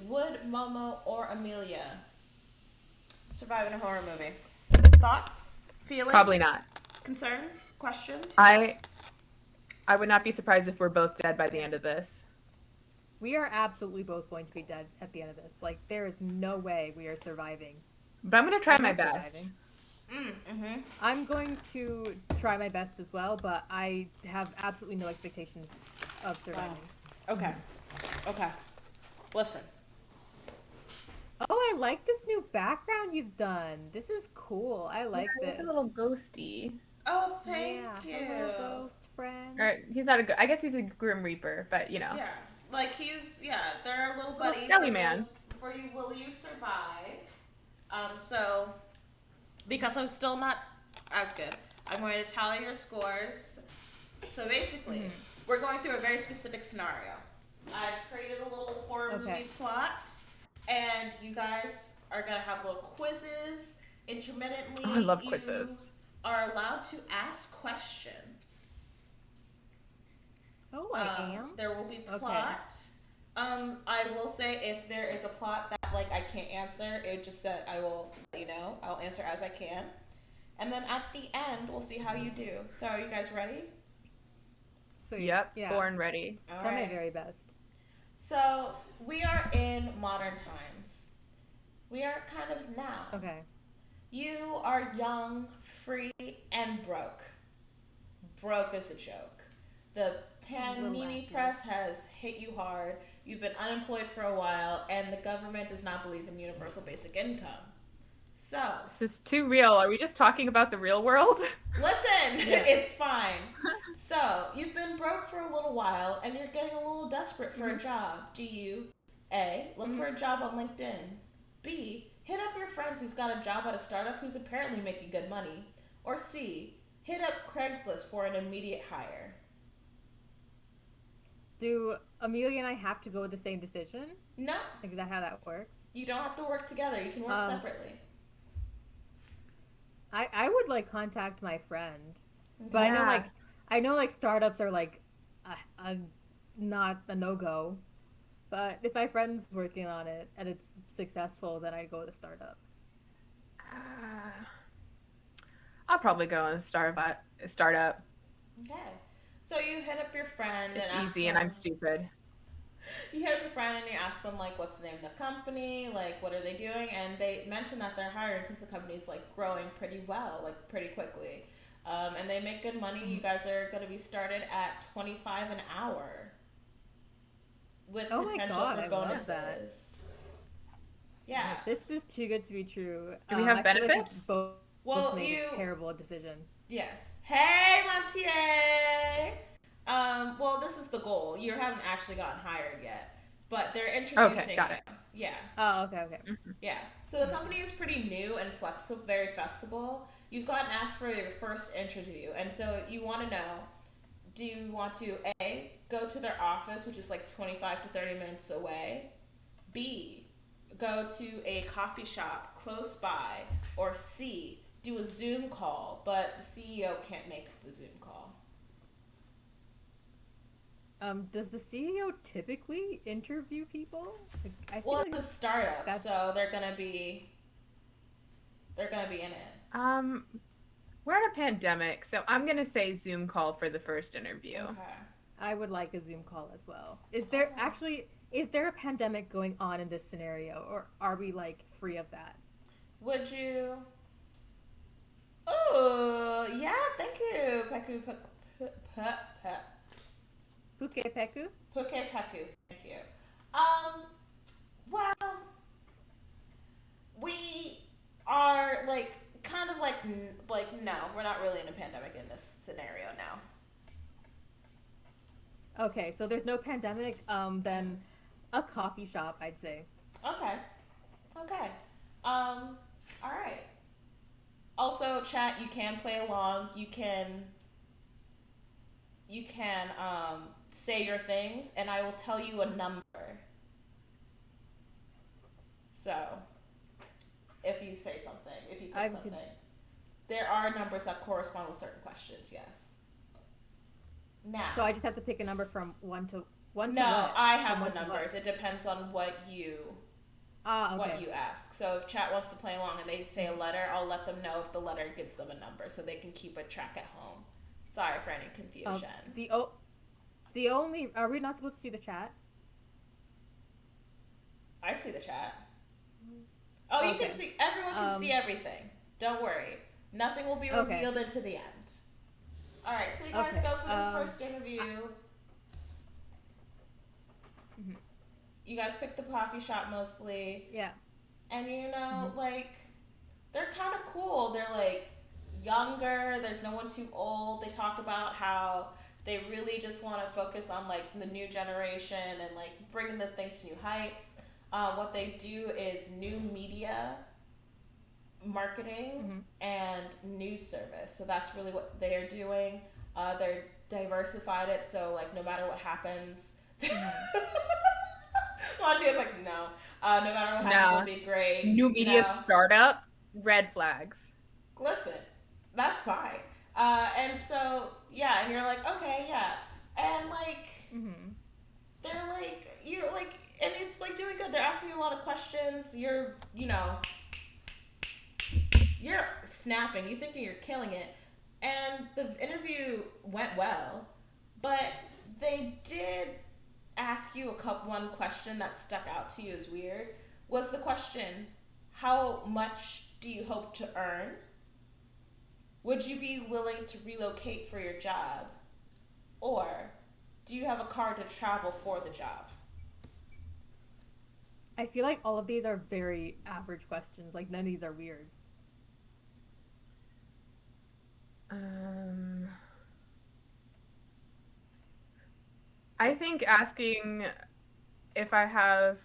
would Momo or Amelia survive in a horror movie? Thoughts? Probably Feelings? not. Concerns? Questions? I would not be surprised if we're both dead by the end of this. We are absolutely both going to be dead at the end of this. Like, there is no way we are surviving. But I'm gonna try I'm my not best. surviving. Mm-hmm. I'm going to try my best as well, but I have absolutely no expectations of surviving. Okay. Okay. Listen. Oh, I like this new background you've done. This is cool. I like Yeah, this. he's a little ghosty. Oh, thank Yeah, you. hello, ghost friend. Or he's not a. I guess he's a Grim Reaper, but you know. Yeah. Like they're a little buddy. Skelly man. For you, will you survive? So, because I'm still not as good, I'm going to tally your scores. So basically, we're going through a very specific scenario. I've created a little horror movie plot, and you guys are going to have little quizzes intermittently. Oh, I love quizzes. You are allowed to ask questions. Oh, I am? There will be plot. I will say if there is a plot that like I can't answer, it just said I will let you know. I'll answer as I can. And then at the end, we'll see how you do. So are you guys ready? Sweet. Yep, Yeah. born ready. All Try right. my very best. So we are in modern times. We are kind of now. Okay. You are young, free, and broke. Broke is a joke. The Panini press has hit you hard. You've been unemployed for a while, and the government does not believe in universal basic income. So, This is too real. Are we just talking about the real world? listen, it's fine. So, you've been broke for a little while, and you're getting a little desperate for a job. Do you, A, look for a job on LinkedIn? B, hit up your friends who's got a job at a startup who's apparently making good money? Or C, hit up Craigslist for an immediate hire? Do Amelia and I have to go with the same decision? No, Like, is that how that works? you don't have to work together. You can work separately. I would like contact my friend, but I know like startups are like a not a no go. But if my friend's working on it and it's successful, then I'd go with a startup. I'll probably go on a startup. Okay. So you hit up your friend and It's ask easy, them, and I'm stupid. You hit up your friend and you ask them like, what's the name of the company, like what are they doing, and they mention that they're hiring because the company's like growing pretty well, like pretty quickly, and they make good money. You guys are going to be started at $25 an hour with potential for bonuses. Yeah. This is too good to be true. Do we have I feel like benefits? we both made a terrible decision. Yes. Hey, Montier! Well, this is the goal. You haven't actually gotten hired yet, but they're introducing. Okay, got it. Yeah. Oh, okay. Yeah. So the company is pretty new and flexible, very flexible. You've gotten asked for your first interview, and so you want to know: do you want to A, go to their office, which is like 25 to 30 minutes away? B, go to a coffee shop close by, or C, do a Zoom call, but the CEO can't make the Zoom call. Does the CEO typically interview people? Like, I feel Well, like it's a startup, so they're gonna be in it. We're in a pandemic, so I'm gonna say Zoom call for the first interview. Okay. I would like a Zoom call as well. Is there a pandemic going on in this scenario, or are we like free of that? Would you? Oh, yeah. Thank you, Peku. Puke Peku? Puke Peku. Thank you. Well, we are like kind of like no, we're not really in a pandemic in this scenario now. Okay, so there's no pandemic. Then a coffee shop, I'd say. Okay. All right. Also, chat, you can play along. You can say your things, and I will tell you a number. So, if you say something, if you pick something, there are numbers that correspond with certain questions. Yes. Now. So I just have to pick a number from 1 to One to No, what? I From have the one to what? numbers. It depends on Ah, what okay. you ask. So if chat wants to play along and they say a Mhm. letter, I'll let them know if the letter gives them a number so they can keep a track at home. Sorry for any Um, confusion. the o- the only are we not supposed to see the chat? I see the chat. Oh, you can Okay. see, everyone can see Um, everything. Don't worry. Nothing will be okay. revealed until the end. All right, so you guys Okay. go for the first interview. Mhm. You guys pick the coffee shop mostly. Yeah. And Mhm. like, they're kind of cool. They're like younger, there's no one too old. They talk about how they really just want to focus on like the new generation and like bringing the things to new heights. What they do is new media marketing Mhm. and news service. So that's really what they're doing. They're diversified it so like no matter what happens, Mhm. Monty is like no, no matter what happens, it'll Nah. be great. New You media know, startup, red flags. listen, that's fine. And so yeah, and you're like okay, yeah, and like Mhm. they're like you're like, and it's like doing good. They're asking you a lot of questions. You're snapping. You thinking you're killing it, and the interview went well, but they did ask you one question that stuck out to you as weird. Was the question, how much do you hope to earn? Would you be willing to relocate for your job? Or do you have a car to travel for the job? I feel like all of these are very average questions. Like none of these are weird. Um, I think asking if I have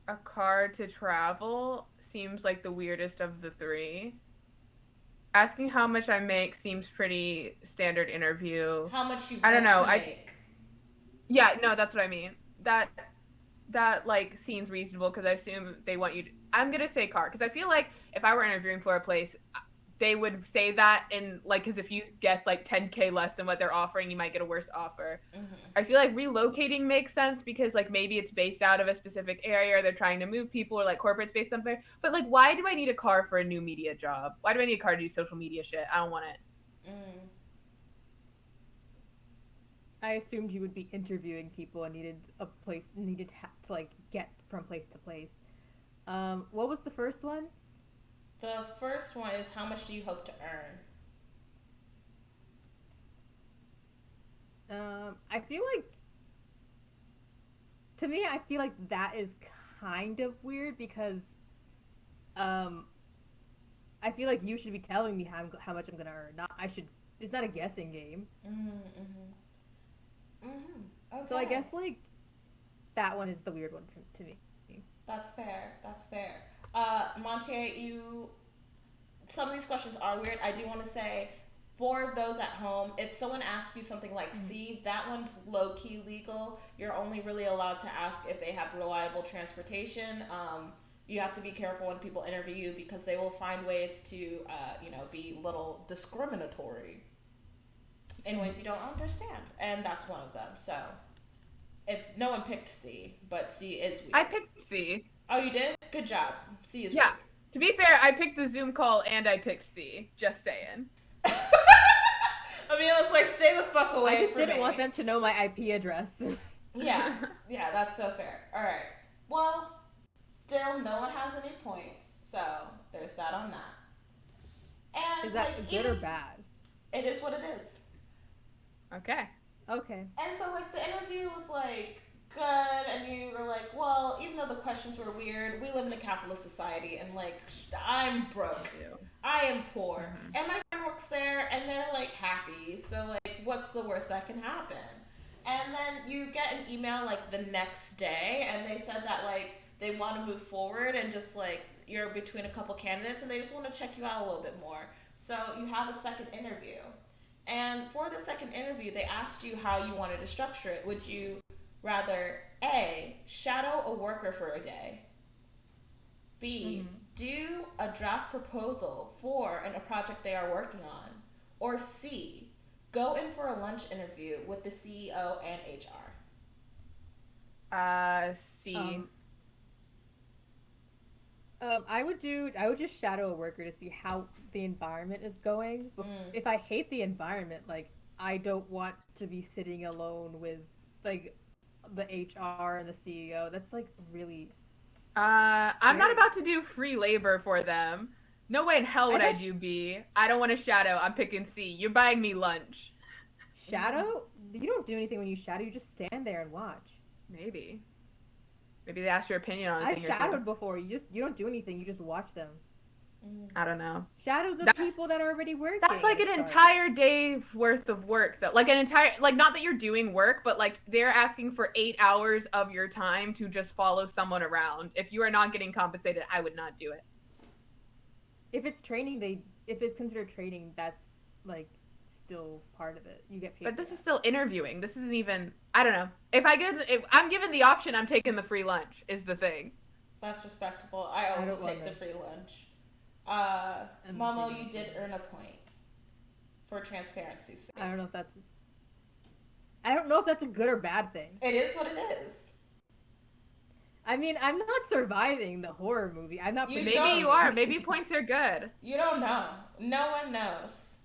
a car to travel seems like the weirdest of the three. Asking how much I make seems pretty standard interview. How much you I don't hope know. to make? Yeah, no, that's what I mean. That like seems reasonable because I assume they want you to, I'm going to say car because I feel like if I were interviewing for a place they would say that in like because if you guess like 10K less than what they're offering you might get a worse offer. Mm-hmm. I feel like relocating makes sense because like maybe it's based out of a specific area or they're trying to move people or like corporate's based somewhere. But like why do I need a car for a new media job? Why do I need a car to do social media shit? I don't want it. Mm. I assumed you would be interviewing people and to like get from place to place. What was the first one? The first one is how much do you hope to earn? I feel like to me, I feel like that is kind of weird because um, I feel like you should be telling me how much I'm gonna earn. Not I should. It's not a guessing game. Mm-hmm. Mm-hmm. So I guess Okay. like that one is the weird one to me. That's fair. That's fair. Monte, some of these questions are weird. I do want to say, for those at home, if someone asks you something like Mm. C, that one's low key legal. You're only really allowed to ask if they have reliable transportation. You have to be careful when people interview you because they will find ways to, be a little discriminatory in Mhm. ways you don't understand, and that's one of them. So, if no one picked C, but C is I weird. picked C. Oh, you did? Good job. C is Yeah. weird. To be fair, I picked the Zoom call and I picked C. Just saying. I mean, it's like, stay the fuck I away just from didn't want me. them to know my IP address. Yeah, yeah, that's so fair. All right. Well, still, no one has any points, so there's that on that. Is And like, that good even or bad? it is what it is. Okay. Okay. And so like the interview was like good, and you were like, well, even though the questions were weird, we live in a capitalist society, and like I'm broke, Ew. I am poor, Mm-hmm. and my friend works there, and they're like happy. So like, what's the worst that can happen? And then you get an email like the next day, and they said that like they want to move forward, and just like you're between a couple candidates, and they just want to check you out a little bit more. So you have a second interview. And for the second interview, they asked you how you wanted to structure it. Would you rather A, shadow a worker for a day, B, Mhm. do a draft proposal for a project they are working on, or C, go in for a lunch interview with the CEO and HR? C. I would just shadow a worker to see how the environment is going. If I hate the environment, like I don't want to be sitting alone with like the HR and the CEO. That's like really. I'm not about to do free labor for them. No way in hell would I do B. I don't want to shadow. I'm picking C. You're buying me lunch. Shadow? You don't do anything when you shadow. You just stand there and watch. Maybe they ask your opinion on a thing. I've shadowed before. You don't do anything. You just watch them. I don't know. Shadow the people that are already working. That's like an entire day's worth of work, though. Like not that you're doing work, but like they're asking for 8 hours of your time to just follow someone around. If you are not getting compensated, I would not do it. If it's training, if it's considered training, that's like still part of it. You get paid. But this is still interviewing. This isn't even. I don't know. If I'm given the option, I'm taking the free lunch. Is the thing. That's respectable. I also take the free lunch. Momo, you did earn a point for transparency's sake. I don't know if that's a good or bad thing. It is what it is. I mean, I'm not surviving the horror movie. I'm not. Maybe you are. Maybe points are good. You don't know. No one knows.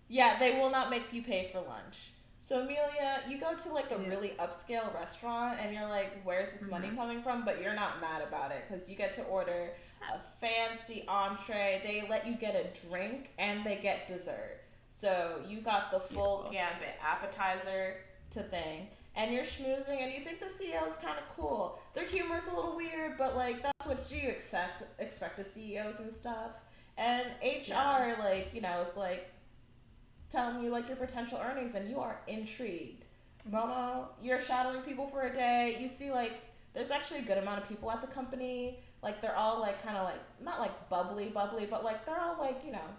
Yeah, they will not make you pay for lunch. So Amelia, you go to like a really upscale restaurant and you're like, where's this money coming from? But you're not mad about it because you get to order a fancy entree. They let you get a drink and they get dessert. So you got the full gambit, appetizer to thing. And you're schmoozing and you think the CEO is kind of cool. Their humor is a little weird, but like that's what you expect of CEOs and stuff. And HR, like, you know, is like telling you like your potential earnings and you are intrigued. Momo, you're shadowing people for a day. You see like there's actually a good amount of people at the company. Like they're all like kind of like not like bubbly, but like they're all like, you know,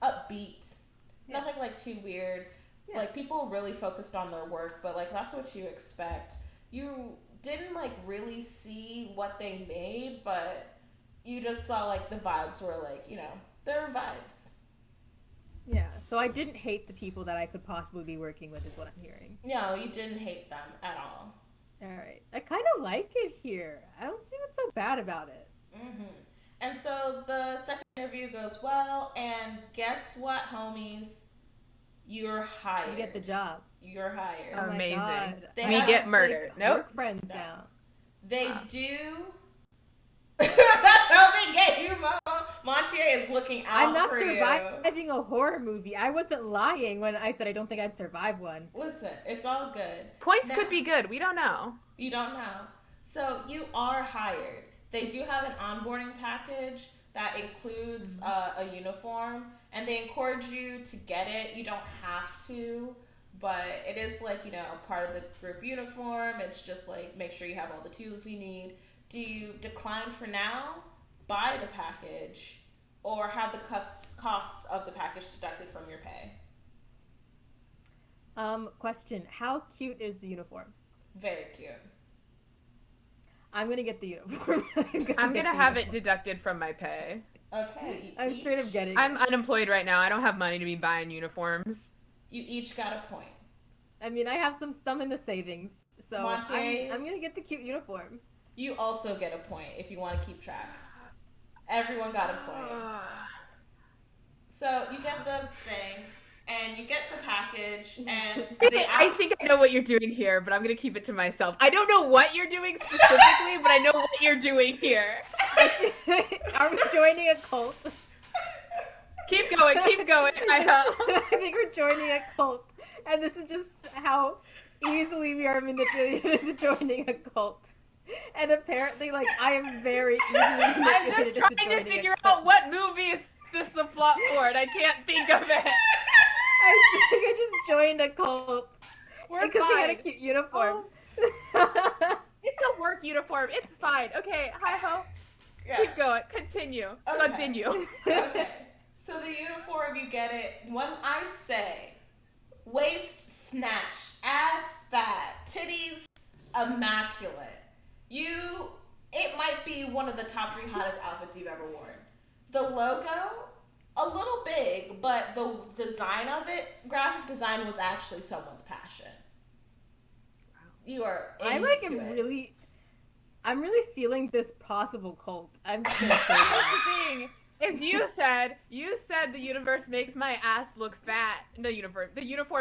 upbeat. Yeah. Nothing like too weird. Yeah. Like people really focused on their work, but like that's what you expect. You didn't like really see what they made, but you just saw like the vibes were like, you know, there were vibes. Yeah, so I didn't hate the people that I could possibly be working with is what I'm hearing. No, you didn't hate them at all. Alright. I kind of like it here. I don't see what's so bad about it. And so the second interview goes well, and guess what, homies? You're hired. You get the job. You're hired. Oh amazing. God. We get murdered. Nope. Friends now. They do. That's how they get you, Mo. Montier is looking out for you. I'm not surviving a horror movie. I wasn't lying when I said I don't think I'd survive one. Listen, it's all good. Points could be good. We don't know. You don't know. So you are hired. They do have an onboarding package that includes a uniform, and they encourage you to get it. You don't have to, but it is like, you know, part of the group uniform. It's just like, make sure you have all the tools you need. Do you decline for now, buy the package, or have the cost of the package deducted from your pay? Question. How cute is the uniform? Very cute. I'm going to get the uniform. I'm going to have it deducted from my pay. Okay. I'm straight up getting I'm unemployed right now. I don't have money to be buying uniforms. You each got a point. I mean, I have some in the savings. So Monte, I'm going to get the cute uniform. You also get a point if you want to keep track. Everyone got a point. So you get the thing, and you get the package, and I think I know what you're doing here, but I'm going to keep it to myself. I don't know what you're doing specifically, but I know what you're doing here. Are we joining a cult? Keep going. I think we're joining a cult, and this is just how easily we are manipulated into joining a cult. And apparently, like, I am very easily manipulated. I'm just trying to figure out what movie is this the plot for, and I can't think of it. I think I just joined a cult. Because they had a cute uniform. Oh. It's a work uniform. It's fine. Okay, Hiho. Yes. Keep going. Continue. Okay. Continue. Okay. So the uniform, you get it. When I say waist snatch, ass fat, titties immaculate, it might be one of the top 3 hottest outfits you've ever worn. The logo, a little big, but the design of it, graphic design, was actually someone's passion. You are I'm really feeling this possible cult. I'm just gonna say Here's that. the thing. If you said the universe makes my ass look fat, the uniform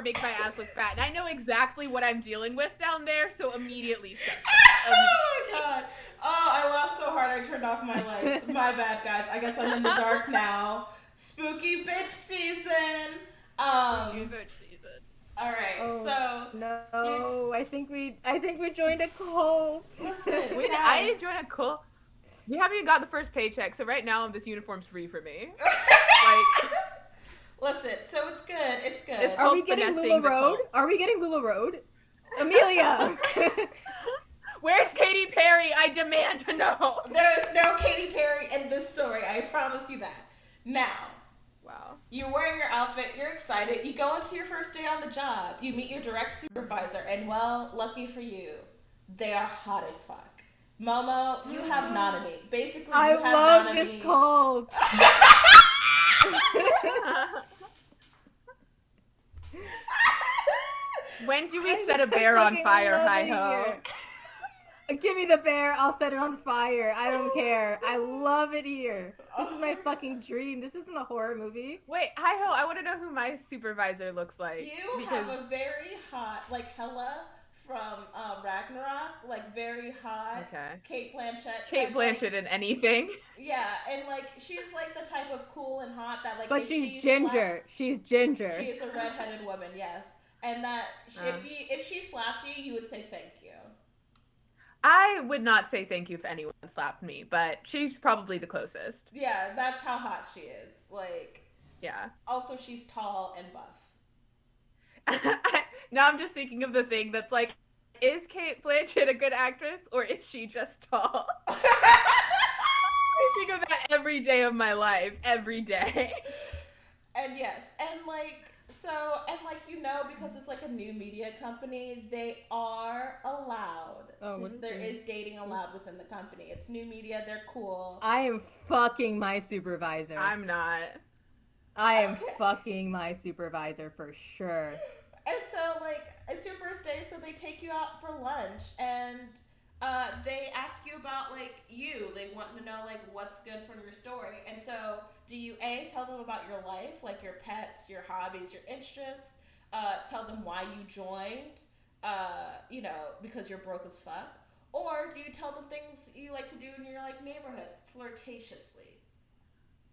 makes my ass look fat, and I know exactly what I'm dealing with down there, so immediately said that. Oh my god. Oh, I laughed so hard I turned off my lights. My bad, guys. I guess I'm in the dark now. Spooky bitch season. Spooky bitch season. All right. Oh, So no, I think we joined a cult. listen, Wait, guys. I joined a cult. We haven't even got the first paycheck, so right now this uniform's free for me. Listen, so it's good. It's good. It's Are we getting Lula Road? Are we getting Lula Road? Amelia! Where's Katy Perry? I demand to know. There is no Katy Perry in this story. I promise you that. Now, wow. you're wearing your outfit. You're excited. You go into your first day on the job. You meet your direct supervisor, and well, lucky for you, they are hot as fuck. Momo, you have Nanami. Basically, you have love Nanami. this cult. When do we set a bear on fire, Hiho? Give me the bear, I'll set it on fire. I don't care. I love it here. This is my fucking dream. This isn't a horror movie. Wait, Hiho, I want to know who my supervisor looks like. You have a very hot, like Hela from Ragnarok, like very hot. Okay. Kate Blanchett. Kate Blanchett like, in anything. Yeah, and like she's like the type of cool and hot that like. But if she's ginger. She's ginger. She is a redheaded woman, yes, and that if she slapped you, you would say thank you. I would not say thank you if anyone slapped me, but she's probably the closest. Yeah, that's how hot she is. Like. Yeah. Also, she's tall and buff. Now I'm just thinking of the thing that's like, is Kate Blanchett a good actress or is she just tall? I think of that every day of my life, every day. And yes, and like because it's like a new media company, they are allowed. There is dating allowed within the company. It's new media. They're cool. I am fucking my supervisor. I'm not. I am fucking my supervisor for sure. And so, like, it's your first day, so they take you out for lunch, and they ask you about, like, you. They want to know, like, what's good from your story. And so, do you, A, tell them about your life, like your pets, your hobbies, your interests, tell them why you joined, because you're broke as fuck, or do you tell them things you like to do in your, like, neighborhood, flirtatiously?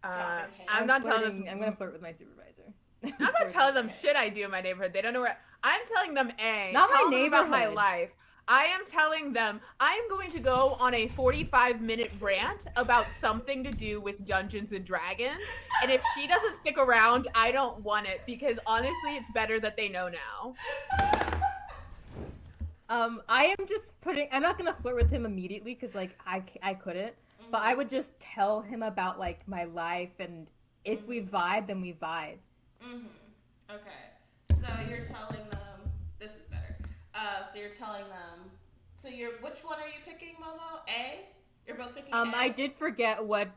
I'm not telling them. I'm gonna flirt with my supervisor. I'm not telling them shit I do in my neighborhood. They don't know where. I'm telling them not my neighborhood. About my life. I am telling them I'm going to go on a 45-minute rant about something to do with Dungeons and Dragons, and if she doesn't stick around, I don't want it because honestly, it's better that they know now. I am just I'm not gonna flirt with him immediately because like I couldn't. But I would just tell him about, like, my life, and if we vibe, then we vibe. Okay. So you're telling them... This is better. So you're telling them... Which one are you picking, Momo? A? You're both picking A? I did forget what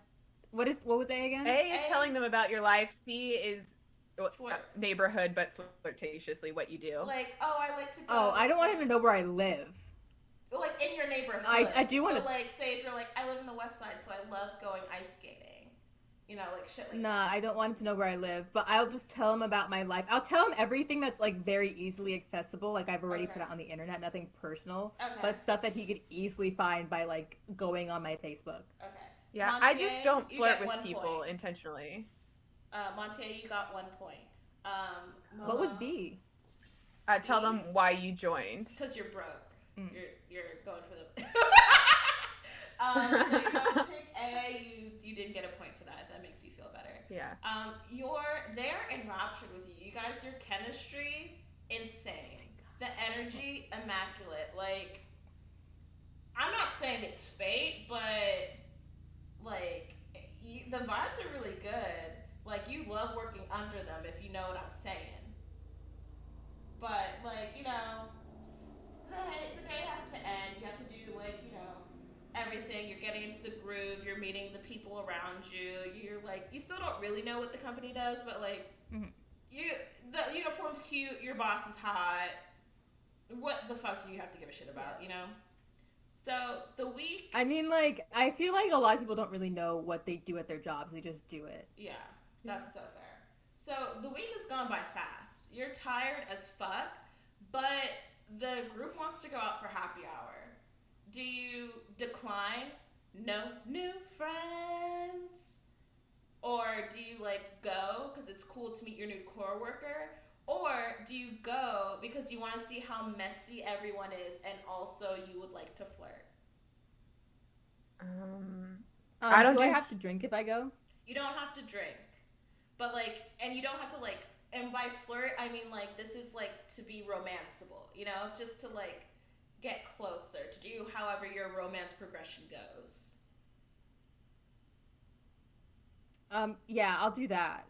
was A again? A is telling them about your life. C is neighborhood, but flirtatiously what you do. Like, I like to go... Oh, I don't want him to know where I live. Like, in your neighborhood. I do want to... So, like, say if you're like, I live in the West Side, so I love going ice skating. You know, like, shit like that. Nah, I don't want him to know where I live, but I'll just tell him about my life. I'll tell him everything that's, like, very easily accessible. Like, I've already put out on the internet, nothing personal. Okay. But stuff that he could easily find by, like, going on my Facebook. Okay. Yeah, Montier, I just don't flirt with people intentionally. Montier, you got 1 point. Momo, What was B? Tell them why you joined. Because you're broke. You're going for the... so you both pick A. You didn't get a point for that. If that makes you feel better. Yeah. They're enraptured with you. You guys, your chemistry, insane. The energy, immaculate. Like, I'm not saying it's fate, but like, the vibes are really good. Like, you love working under them, if you know what I'm saying. But like, the day has to end. You have to do, like, everything. You're getting into the groove. You're meeting the people around you. You're like, you still don't really know what the company does, but like, the uniform's cute. Your boss is hot. what the fuck do you have to give a shit about, you know? So the week. I mean, like, I feel like a lot of people don't really know what they do at their jobs. They just do it. Yeah, that's so fair. So the week has gone by fast. You're tired as fuck, but the group wants to go out for happy hour. Do you decline? No new friends? Or do you like go because it's cool to meet your new coworker? Or do you go because you want to see how messy everyone is and also you would like to flirt? I don't do I think have to drink if I go? You don't have to drink. But like, and you don't have to like, and by flirt, I mean like, this is like to be romanceable, you know? Just to like get closer, to do however your romance progression goes. Yeah, I'll do that.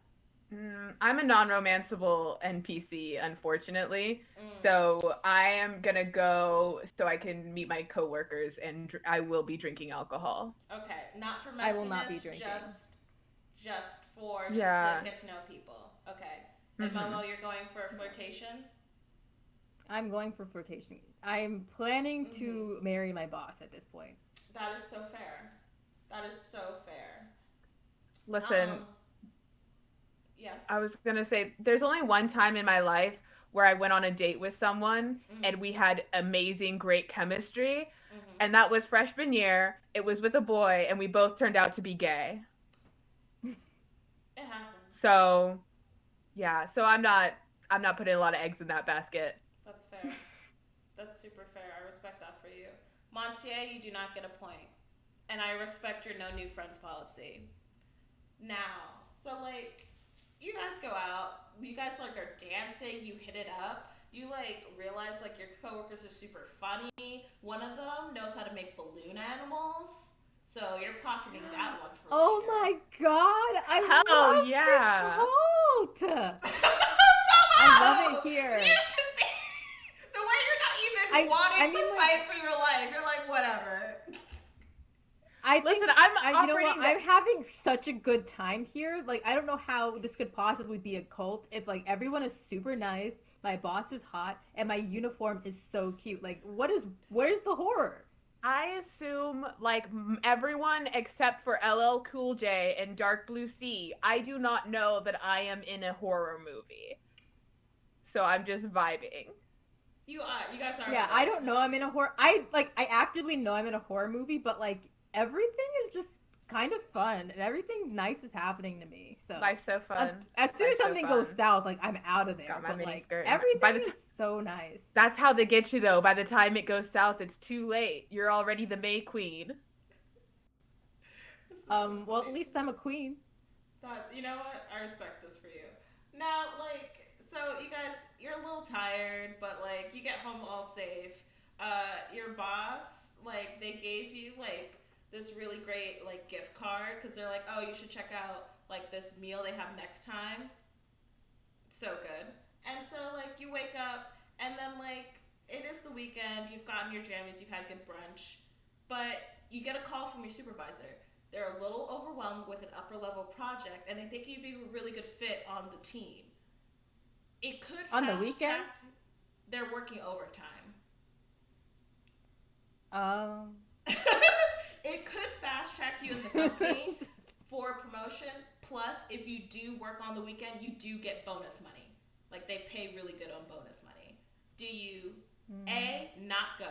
I'm a non-romanceable NPC, unfortunately. Mm. So I am gonna go so I can meet my coworkers, and I will be drinking alcohol. Okay, not for I will not be messiness, drinking. just to Yeah. get to know people. Okay. And Mhm. Momo, you're going for flirtation? I'm going for flirtation. I'm planning Mm-hmm. to marry my boss at this point. That is so fair. That is so fair. Listen, Um, yes. I was gonna say there's only one time in my life where I went on a date with someone Mm-hmm. and we had amazing, great chemistry, Mm-hmm. and that was freshman year. It was with a boy, and we both turned out to be gay. It happens. So yeah, so I'm not putting a lot of eggs in that basket. That's fair. That's super fair. I respect that for you. Montier, you do not get a point. And I respect your no new friends policy. Now, so like, you guys go out, you guys like are dancing, you hit it up, you like realize like your coworkers are super funny. One of them knows how to make balloon animals, so you're pocketing that one for Oh later. my god, I Hell love yeah. this quote. I love it here. You should be. The way you're not even wanting to like, fight for your life, you're like whatever. I think, Listen, I'm you know what? operating. I'm having such a good time here. Like, I don't know how this could possibly be a cult if like everyone is super nice, my boss is hot, and my uniform is so cute. Like, where's the horror? I assume like everyone except for LL Cool J and Dark Blue Sea. I do not know that I am in a horror movie, so I'm just vibing. You are. You guys are Yeah, I vibing. don't know. I'm in a horror. I actively know I'm in a horror movie, but like everything is just kind of fun and everything nice is happening to me. So Life's so fun. as soon as Life's so something goes fun. south, like I'm out of there. Got my But mini like skirt. everything is so nice. That's how they get you though. By the time it goes south, it's too late. You're already the May Queen. This is so Well, funny at least to me. I'm a queen. That, you know what? I respect this for you. Now, like, so you guys, you're a little tired, but like, you get home all safe. Your boss, like, they gave you like this really great like gift card because they're like, oh, you should check out like this meal they have next time. So good. And so like, you wake up, and then like, it is the weekend. You've gotten your jammies. You've had good brunch, but you get a call from your supervisor. They're a little overwhelmed with an upper level project, and they think you'd be a really good fit on the team. It could On the fast weekend? track. They're working overtime. Um. It could fast track you in the company for a promotion. Plus, if you do work on the weekend, you do get bonus money. Like they pay really good on bonus money. Do you A, not go,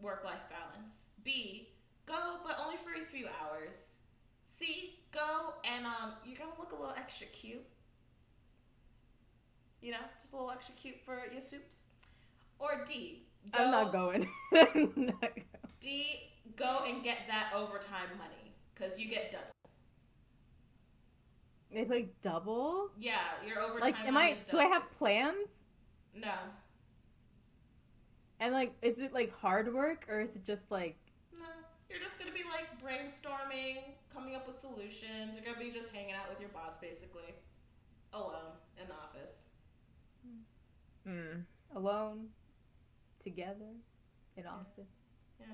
work life balance? B, go but only for a few hours. C, go and you're gonna look a little extra cute. You know, just a little extra cute for your soups. Or D, I'm not go going. D, go and get that overtime money because you get double. It's like double. Yeah, your Like, overtime money is do I double. have plans? No, And like, is it like hard work or is it just like? no. You're just gonna be like brainstorming, coming up with solutions. You're gonna be just hanging out with your boss basically, alone in the office. Hmm. Alone, together, in office. Yeah.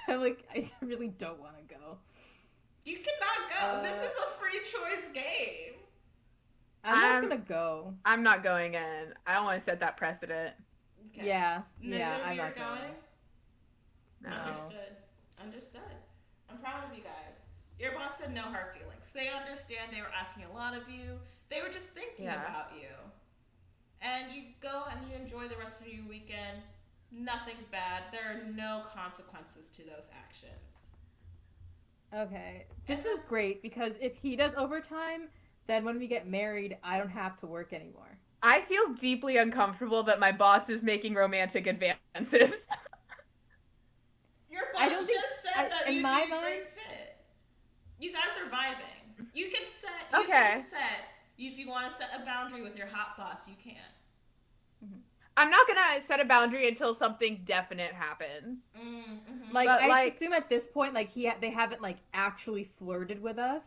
I'm like, I really don't want to go. You cannot go. This is a free choice game. I'm not gonna go. I'm not going in. I don't want to set that precedent. Okay. Yeah, Neither yeah, of I'm you are not going. going? No. Understood. I'm proud of you guys. Your boss said no hard feelings. They understand they were asking a lot of you. They were just thinking about you. And you go and you enjoy the rest of your weekend. Nothing's bad. There are no consequences to those actions. Okay. This is great because if he does overtime, then when we get married, I don't have to work anymore. I feel deeply uncomfortable that my boss is making romantic advances. Your boss just said that you'd be a great fit. You guys are vibing. You can set. If you want to set a boundary with your hot boss, you can. Mm-hmm. I'm not gonna set a boundary until something definite happens. Mm-hmm. Like, I assume at this point, like they haven't like actually flirted with us,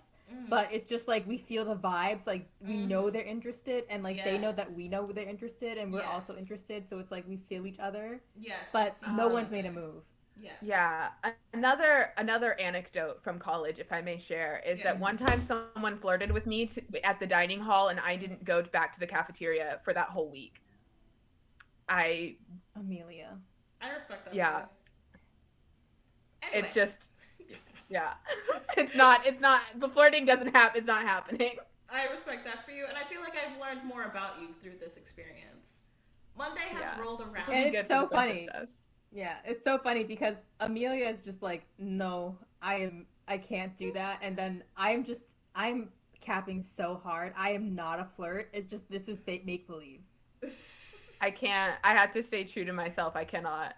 but it's just like we feel the vibes. Like we know they're interested, and like they know that we know they're interested, and we're also interested. So it's like we feel each other. Yes. But no one's made a move. Yes. Yeah. Another anecdote from college, if I may share, is that one time someone flirted with me at the dining hall, and I didn't go back to the cafeteria for that whole week. Amelia. I respect that. Yeah. Anyway. It's just, yeah. It's not, the flirting doesn't happen, it's not happening. I respect that for you, and I feel like I've learned more about you through this experience. Monday has rolled around. And it's so funny. Yeah, it's so funny because Amelia is just like, no, I can't do that, and then I'm capping so hard. I am not a flirt. It's just, this is make believe. I can't. I have to stay true to myself. I cannot.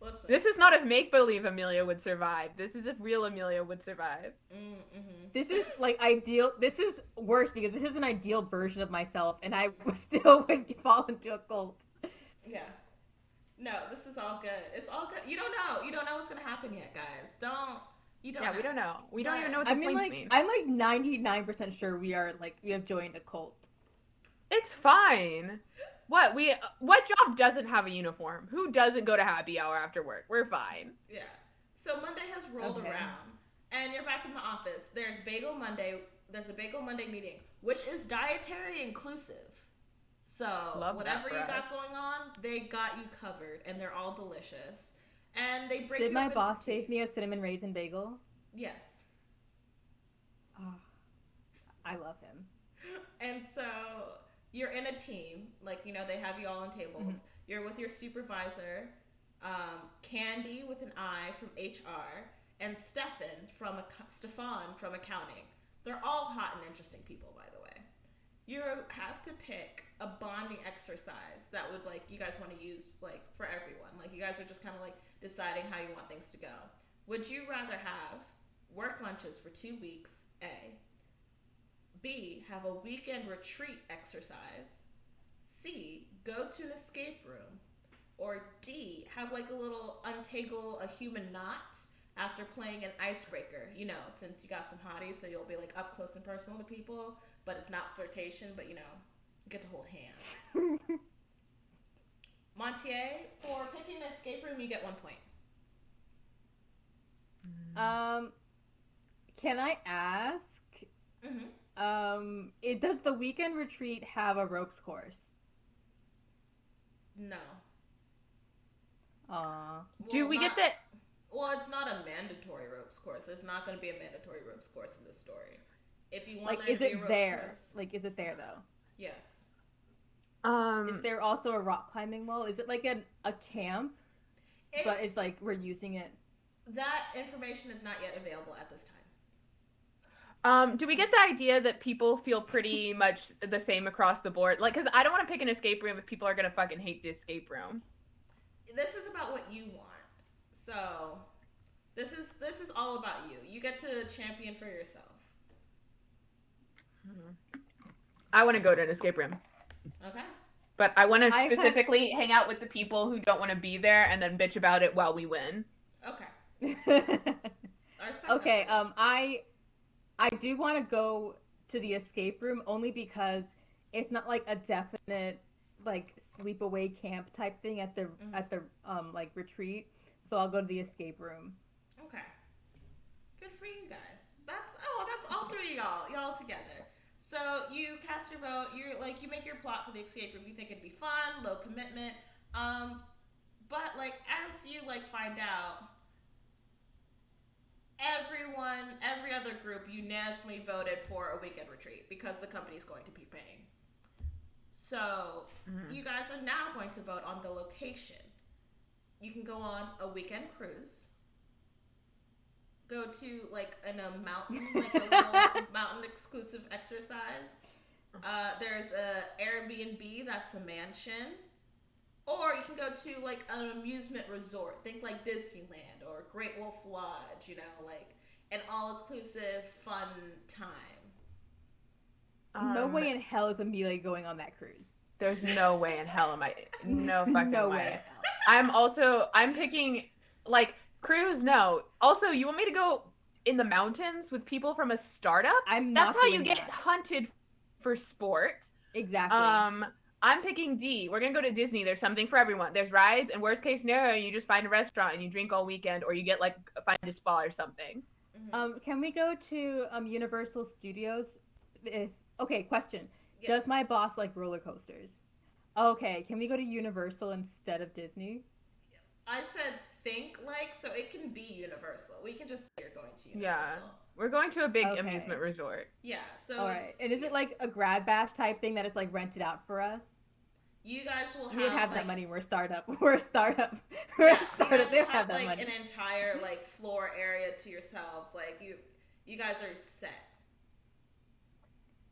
Listen. This is not if make-believe Amelia would survive. This is if real Amelia would survive. Mm-hmm. This is like ideal. This is worse because this is an ideal version of myself, and I still would fall into a cult. Yeah. No, this is all good. It's all good. You don't know. You don't know what's gonna happen yet, guys. You don't know. We don't know. We don't even know what the points mean. I'm like 99% sure we have joined a cult. It's fine. What job doesn't have a uniform? Who doesn't go to happy hour after work? We're fine. Yeah. So Monday has rolled around, and you're back in the office. There's Bagel Monday. There's a Bagel Monday meeting, which is dietary inclusive. So whatever you got going on, they got you covered, and they're all delicious. And they break. Did my boss save me a cinnamon raisin bagel? Yes. Oh, I love him. And so you're in a team, like, you know, they have you all on tables. Mm-hmm. You're with your supervisor, Candy with an I from HR, and Stefan from accounting. They're all hot and interesting people, by the way. You have to pick a bonding exercise that would, like, you guys want to use, like, for everyone. Like, you guys are just kind of, like, deciding how you want things to go. Would you rather have work lunches for 2 weeks, A, B, have a weekend retreat exercise, C, go to an escape room, or D, have like a little untangle a human knot after playing an icebreaker, you know, since you got some hotties, so you'll be like up close and personal to people, but it's not flirtation, but you know, you get to hold hands. Montier, for picking an escape room, you get 1 point. Can I ask? Mm-hmm. Does the weekend retreat have a ropes course? No. Do we get that? Well, it's not a mandatory ropes course. There's not going to be a mandatory ropes course in this story. If you want there to be a ropes course. Like, is it there though? Yes. Is there also a rock climbing wall? Is it like a camp? But it's like we're using it. That information is not yet available at this time. Do we get the idea that people feel pretty much the same across the board? Like, because I don't want to pick an escape room if people are going to fucking hate the escape room. This is about what you want. So, this is all about you. You get to champion for yourself. I want to go to an escape room. Okay. But I want to specifically hang out with the people who don't want to be there and then bitch about it while we win. Okay. Okay, I do want to go to the escape room only because it's not like a definite like sleepaway camp type thing at the like retreat. So I'll go to the escape room. Okay. Good for you guys. That's all three of y'all together. So you cast your vote. You're like you make your plot for the escape room. You think it'd be fun, low commitment. Um, but like as you like find out, every other group unanimously voted for a weekend retreat because the company's going to be paying. So you guys are now going to vote on the location. You can go on a weekend cruise. Go to like in a mountain, like a little mountain exclusive exercise. There's a Airbnb that's a mansion. Or you can go to like an amusement resort. Think like Disneyland or Great Wolf Lodge, you know, like an all-inclusive fun time. No way in hell is Amelia going on that cruise. There's no way in hell am I. No fucking no way. way in hell. I'm picking, like, cruise, no. Also, you want me to go in the mountains with people from a startup? I'm not That's how doing you get that. hunted for sport. Exactly. I'm picking D. We're going to go to Disney. There's something for everyone. There's rides, and worst case scenario, you just find a restaurant and you drink all weekend, or you get, like, find a spa or something. Can we go to Universal Studios? Okay, question. Yes. Does my boss like roller coasters? Okay, can we go to Universal instead of Disney? I said think like, so it can be Universal. We can just say you're going to Universal. Yeah. We're going to a big amusement resort. Yeah, so all right. And is it like a grad bash type thing that is like rented out for us? You guys will have We have like, that money. We're a startup. We're a startup. Yeah, you guys They will have that like money. an entire like floor area to yourselves. Like you guys are set.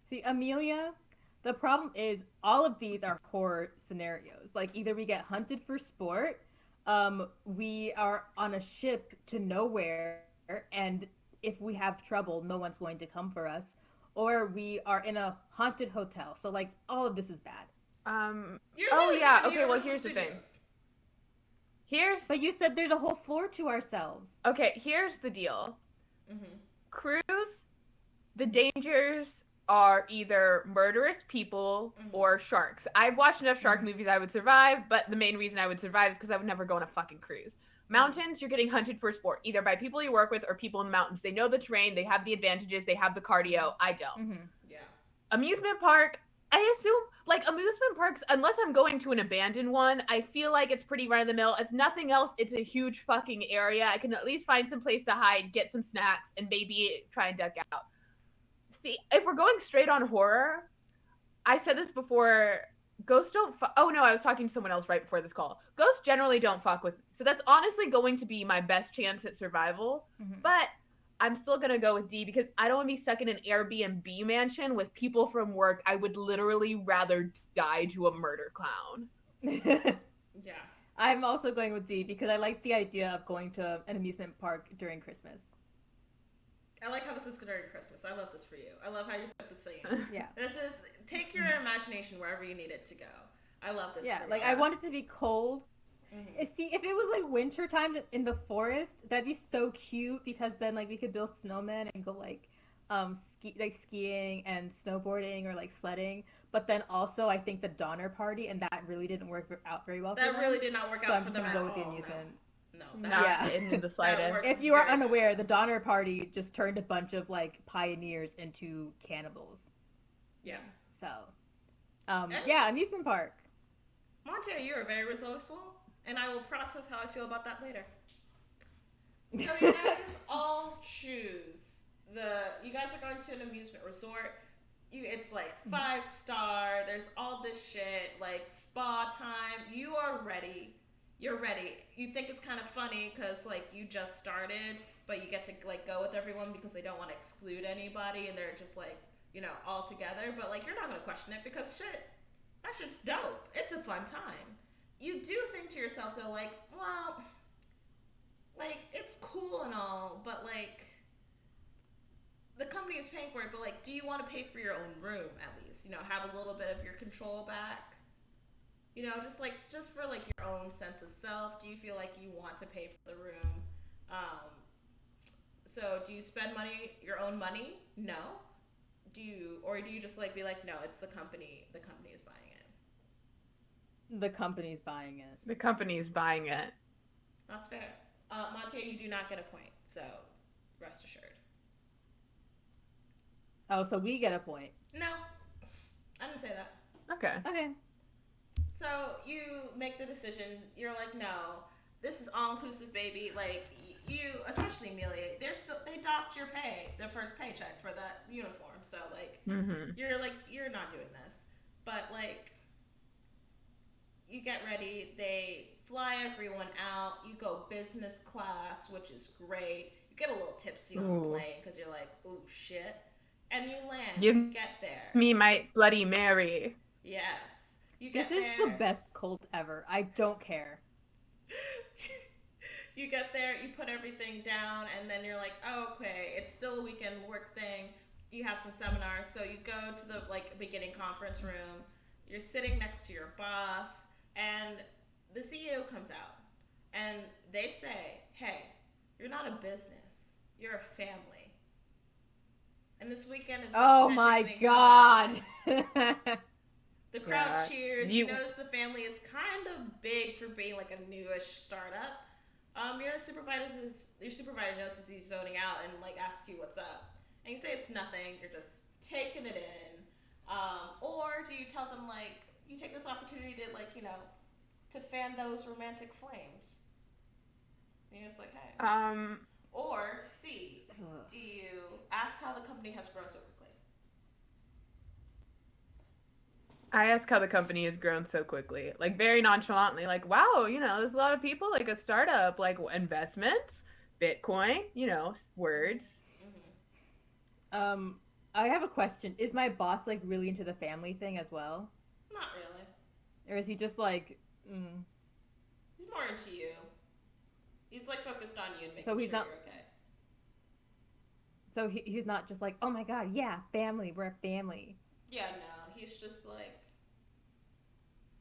See, Amelia, the problem is all of these are horror scenarios. Like either we get hunted for sport, we are on a ship to nowhere, and if we have trouble, no one's going to come for us, or we are in a haunted hotel. So like all of this is bad. Okay, well here's the thing. But you said there's a whole floor to ourselves. Okay, here's the deal. Cruise, the dangers are either murderous people or sharks. I've watched enough shark movies I would survive, but the main reason I would survive is because I would never go on a fucking cruise. Mountains, you're getting hunted for sport, either by people you work with or people in the mountains. They know the terrain, they have the advantages, they have the cardio. I don't. Yeah. Amusement park, I assume, like, amusement parks, unless I'm going to an abandoned one, I feel like it's pretty run-of-the-mill. If nothing else, it's a huge fucking area. I can at least find some place to hide, get some snacks, and maybe try and duck out. See, if we're going straight on horror, I said this before, ghosts don't oh no, I was talking to someone else right before this call. Ghosts generally don't fuck with, so that's honestly going to be my best chance at survival, but I'm still going to go with D because I don't want to be stuck in an Airbnb mansion with people from work. I would literally rather die to a murder clown. Yeah. I'm also going with D because I like the idea of going to an amusement park during Christmas. I like how this is during Christmas. I love this for you. I love how you set the scene. Yeah. This is, take your imagination wherever you need it to go. I love this for you. Like I want it to be cold. See, if it was like winter time in the forest, that'd be so cute because then like we could build snowmen and go like skiing and snowboarding or like sledding. But then also I think the Donner Party, and that really didn't work out very well for them. That really did not work out for them at all. No, not in the slightest. If you are unaware, the Donner Party just turned a bunch of like pioneers into cannibals. Yeah. So, amusement park. Monte, you're very resourceful, and I will process how I feel about that later. So you guys all choose you guys are going to an amusement resort. It's like 5-star. There's all this shit, like spa time. You are ready. You're ready. You think it's kind of funny because like you just started, but you get to like go with everyone because they don't want to exclude anybody, and they're just like, you know, all together. But like you're not gonna question it because that shit's dope. It's a fun time. You do think to yourself though, like, well, like it's cool and all, but like the company is paying for it. But like, do you want to pay for your own room at least? You know, have a little bit of your control back. You know, just for like your own sense of self. Do you feel like you want to pay for the room? So do you spend your own money? No. Do you just like be like, no, it's the company. The company is buying it. The company's buying it. The company's buying it. That's fair. Monte, you do not get a point, so rest assured. Oh, so we get a point. No, I didn't say that. Okay. Okay. So you make the decision. You're like, no, this is all inclusive, baby. Like you, especially Amelia, they docked your pay, the first paycheck for that uniform. So like, Mhm. you're not doing this. But like, you get ready. They fly everyone out. You go business class, which is great. You get a little tipsy on the Ooh. plane because you're like, oh shit. And you land. Give You get there. me my Bloody Mary. Yes. You This get is the there. best cult ever. I don't care. You get there, you put everything down, and then you're like, oh, okay, it's still a weekend work thing. You have some seminars, so you go to the like beginning conference room. You're sitting next to your boss, and the CEO comes out, and they say, hey, you're not a business, you're a family. And this weekend is about Oh my strengthening your god. bond. The crowd Yeah. cheers. You notice the family is kind of big for being like a newish startup. Your supervisor notices you zoning out and like asks you what's up, and you say it's nothing. You're just taking it in, or do you tell them like you take this opportunity to like to fan those romantic flames? And you're just like, hey. Um. Or C, do you ask how the company has grown so quickly? I ask how the company has grown so quickly, like very nonchalantly, like, wow, there's a lot of people, like a startup, like investments, Bitcoin, words. Mm-hmm. I have a question. Is my boss like really into the family thing as well? Not really. Or is he just like He's more into you. He's like focused on you and so making he's sure not you're okay. so he's not just like, "Oh my god, yeah, family, we're a family." Yeah, no, he's just like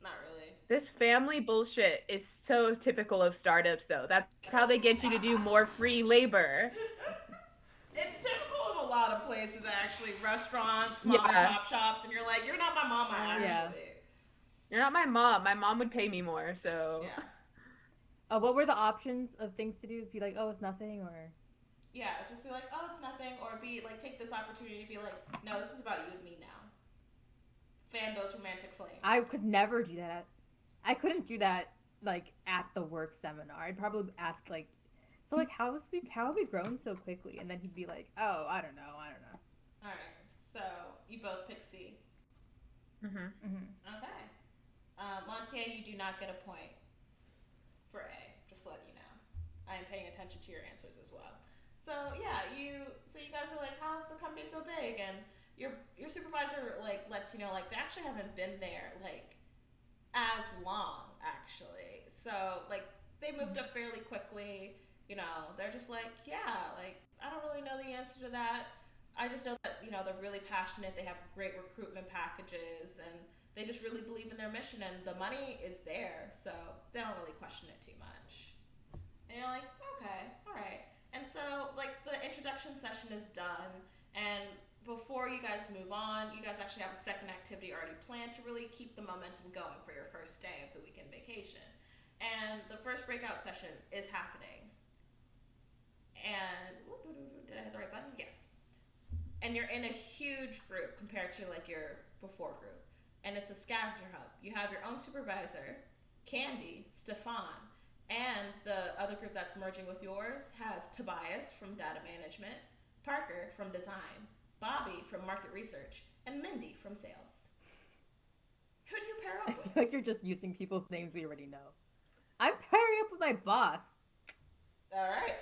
not really. This family bullshit is so typical of startups, though. That's how they get you to do more free labor. It's typical of a lot of places actually, restaurants, mom and Yeah. pop shops, and you're like, you're not my mama Yeah. actually. You're not my mom. My mom would pay me more, so. Yeah. What were the options of things to do? Be like, "Oh, it's nothing," or Yeah, just be like, oh, it's nothing, or be like, take this opportunity to be like, no, this is about you and me now. Fan those romantic I flames. could never do that. I couldn't do that like at the work seminar. I'd probably ask like, "So like how have we grown so quickly?" And then he'd be like, "Oh, I don't know. I don't know." All right, so you both pick C. Mhm. Mhm. Okay. Montier, you do not get a point for A. Just to let you know. I am paying attention to your answers as well. So yeah, you guys are like, how's the company so big? And your supervisor like lets you know like they actually haven't been there like as long actually. So like they moved up fairly quickly. They're just like, yeah, like I don't really know the answer to that. I just know that they're really passionate. They have great recruitment packages, and they just really believe in their mission. And the money is there, so they don't really question it too much. And you're like, okay, all right. And so, like, the introduction session is done, and before you guys move on, you guys actually have a second activity already planned to really keep the momentum going for your first day of the weekend vacation. And the first breakout session is happening. And, did I hit the right button? Yes. And you're in a huge group compared to, like, your before group. And it's a scavenger hunt. You have your own supervisor, Candy, Stefan, and the other group that's merging with yours has Tobias from data management, Parker from design, Bobby from market research, and Mindy from sales. Who do you pair I up feel with? like you're just using people's names we already know. I'm pairing up with my boss. All right.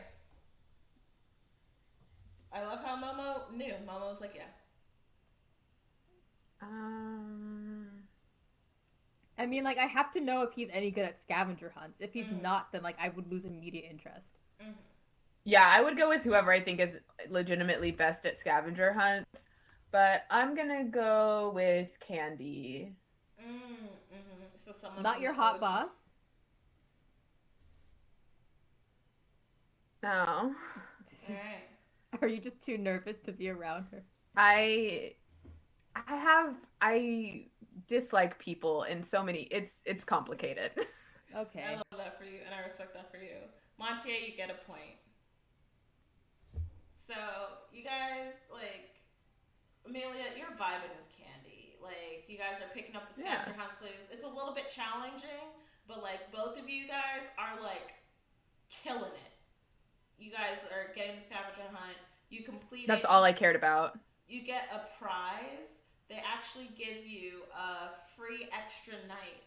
I love how Momo knew. Momo was like, yeah. Um. I mean, like, I have to know if he's any good at scavenger hunts. If he's Mm-hmm. not, then, like, I would lose immediate interest. Mm-hmm. Yeah, I would go with whoever I think is legitimately best at scavenger hunts, but I'm gonna go with Candy. Mm-hmm. So someone Not from the your hot OG. boss. No. All right. Are you just too nervous to be around her? I I dislike people in so many. It's complicated. I Okay. love that for you, and I respect that for you. Montier, you get a point. So you guys like Amelia, you're vibing with Candy. Like, you guys are picking up the scavenger hunt clues. It's a little bit challenging, but like both of you guys are like killing it. You guys are getting the scavenger hunt. You complete That's it. all I cared about. You get a prize. They actually give you a free extra night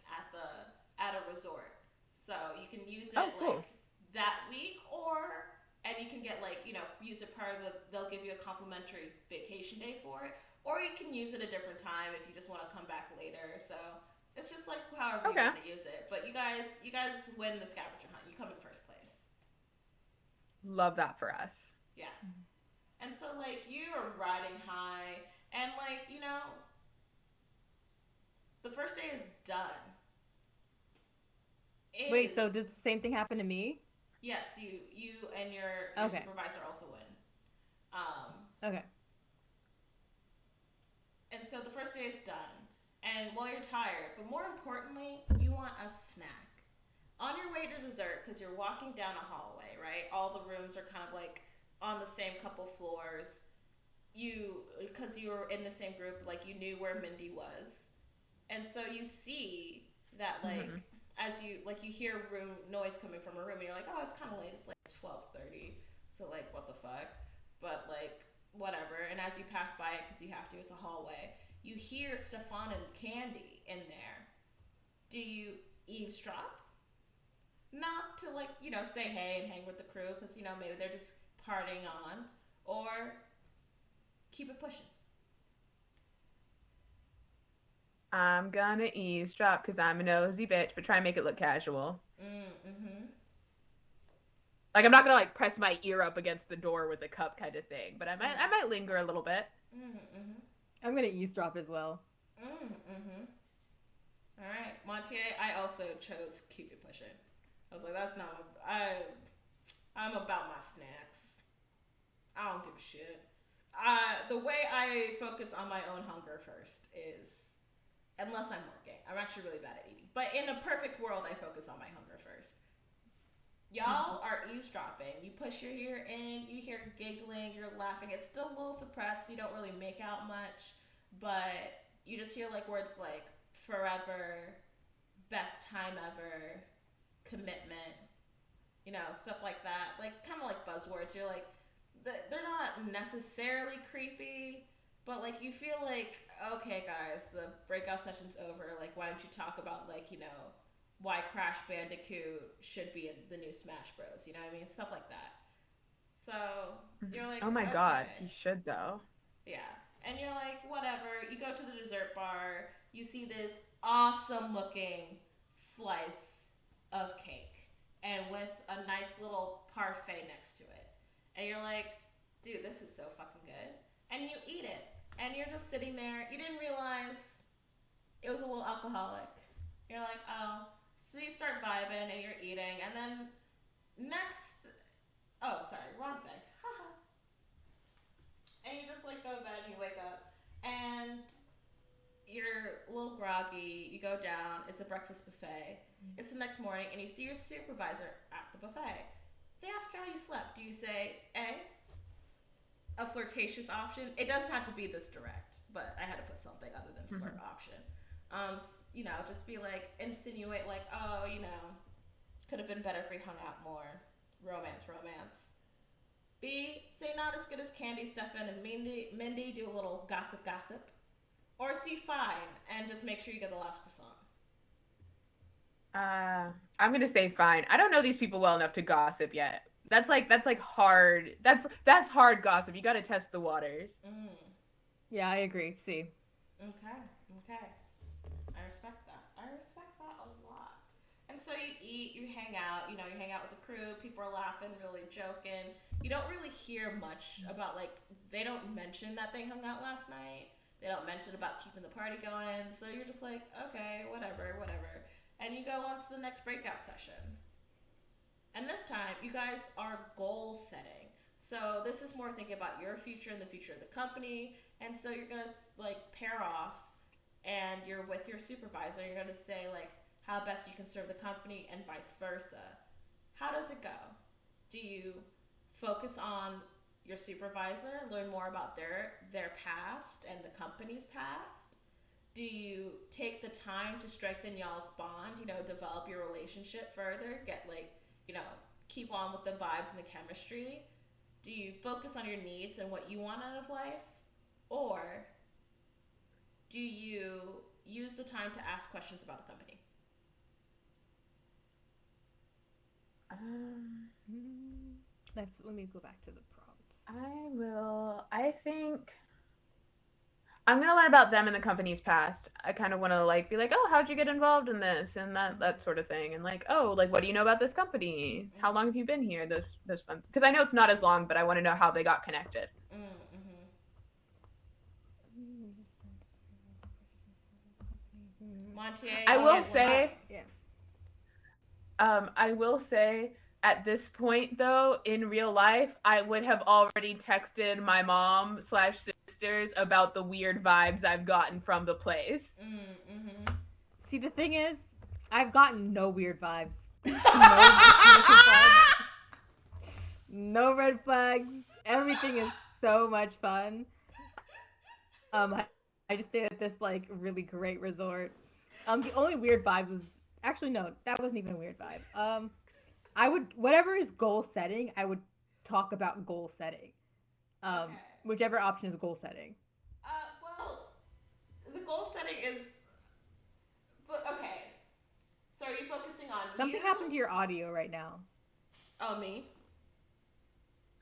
at a resort. So you can use it cool. like that week, or and you can get like, use it part of they'll give you a complimentary vacation day for it, or you can use it a different time if you just want to come back later. So it's just like however you want to use it. But you guys win the scavenger hunt. You come in first place. Love that for us. Yeah. And so like you are riding high, and like, the first day is done. Wait, so did the same thing happen to me? Yes, you and your supervisor also win. Okay. And so the first day is done, and well, you're tired, but more importantly, you want a snack. On your way to dessert, because you're walking down a hallway, right? All the rooms are kind of like on the same couple floors. Because you were in the same group, like you knew where Mindy was, and so you see that like as you hear room noise coming from a room, and you're like, oh, it's kind of late. It's like 12:30, so like what the fuck? But like whatever. And as you pass by it, because you have to, it's a hallway. You hear Stefan and Candy in there. Do you eavesdrop? Not to like say hey and hang with the crew, because maybe they're just partying on, or keep it pushing. I'm gonna eavesdrop because I'm a nosy bitch, but try and make it look casual. Like, I'm not gonna like press my ear up against the door with a cup kind of thing, but I might linger a little bit. I'm gonna eavesdrop as well. All right, Montier, I also chose keep it pushing. I was like, that's not I'm about my snacks. I don't give a shit. The way I focus on my own hunger first is, unless I'm working, I'm actually really bad at eating. But in a perfect world, I focus on my hunger first. Y'all are eavesdropping. You push your ear in, you hear giggling, you're laughing. It's still a little suppressed, so you don't really make out much, but you just hear like words like forever, best time ever, commitment, stuff like that. Like, kind of like buzzwords. You're like, they're not necessarily creepy, but like you feel like, okay guys, the breakout session's over, like why don't you talk about like, why Crash Bandicoot should be in the new Smash Bros, you know what I mean? Stuff like that. So you're like, oh my god, you should though. Yeah. And you're like, whatever. You go to the dessert bar, you see this awesome looking slice of cake, and with a nice little parfait next to it. And you're like, dude, this is so fucking good. And you eat it. And you're just sitting there. You didn't realize it was a little alcoholic. You're like, oh. So you start vibing and you're eating. And then wrong thing. And you just like go to bed and you wake up. And you're a little groggy. You go down. It's a breakfast buffet. It's the next morning. And you see your supervisor at the buffet. They ask how you slept. Do you say a flirtatious option? It doesn't have to be this direct, but I had to put something other than flirt option. Just be like, insinuate like, oh, could have been better if we hung out more. Romance. B, say not as good as Candy, Stefan, and Mindy, do a little gossip. Or C, fine, and just make sure you get the last croissant. I'm gonna say fine. I don't know these people well enough to gossip yet. That's hard. That's hard gossip. You gotta test the waters. Yeah, I agree. C. Okay. I respect that a lot. And so you eat, you hang out, you hang out with the crew, people are laughing, really joking. You don't really hear much about, like, they don't mention that they hung out last night. They don't mention about keeping the party going. So you're just like, okay, whatever. And you go on to the next breakout session. And this time, you guys are goal setting. So this is more thinking about your future and the future of the company. And so you're going to, like, pair off, and you're with your supervisor. You're going to say, like, how best you can serve the company and vice versa. How does it go? Do you focus on your supervisor, learn more about their past and the company's past? Do you take the time to strengthen y'all's bond, develop your relationship further, get like, you know, keep on with the vibes and the chemistry? Do you focus on your needs and what you want out of life? Or do you use the time to ask questions about the company? Let me go back to the prompt. I think I'm going to learn about them and the company's past. I kind of want to like be like, oh, how'd you get involved in this and that sort of thing, and like, oh, like what do you know about this company? How long have you been here? Those fun, because I know it's not as long, but I want to know how they got connected. Montier, I will say at this point though, in real life, I would have already texted my mom / sisters about the weird vibes I've gotten from the place. See, the thing is, I've gotten no weird vibes. No red flags. No red flags. Everything is so much fun. I just stayed at this like really great resort. The only weird vibe was actually no, that wasn't even a weird vibe. I would whatever is goal setting, I would talk about goal setting. Okay. Whichever option is goal setting. Well, the goal setting is. But okay. So are you focusing on Something happened to your audio right now. Oh, me?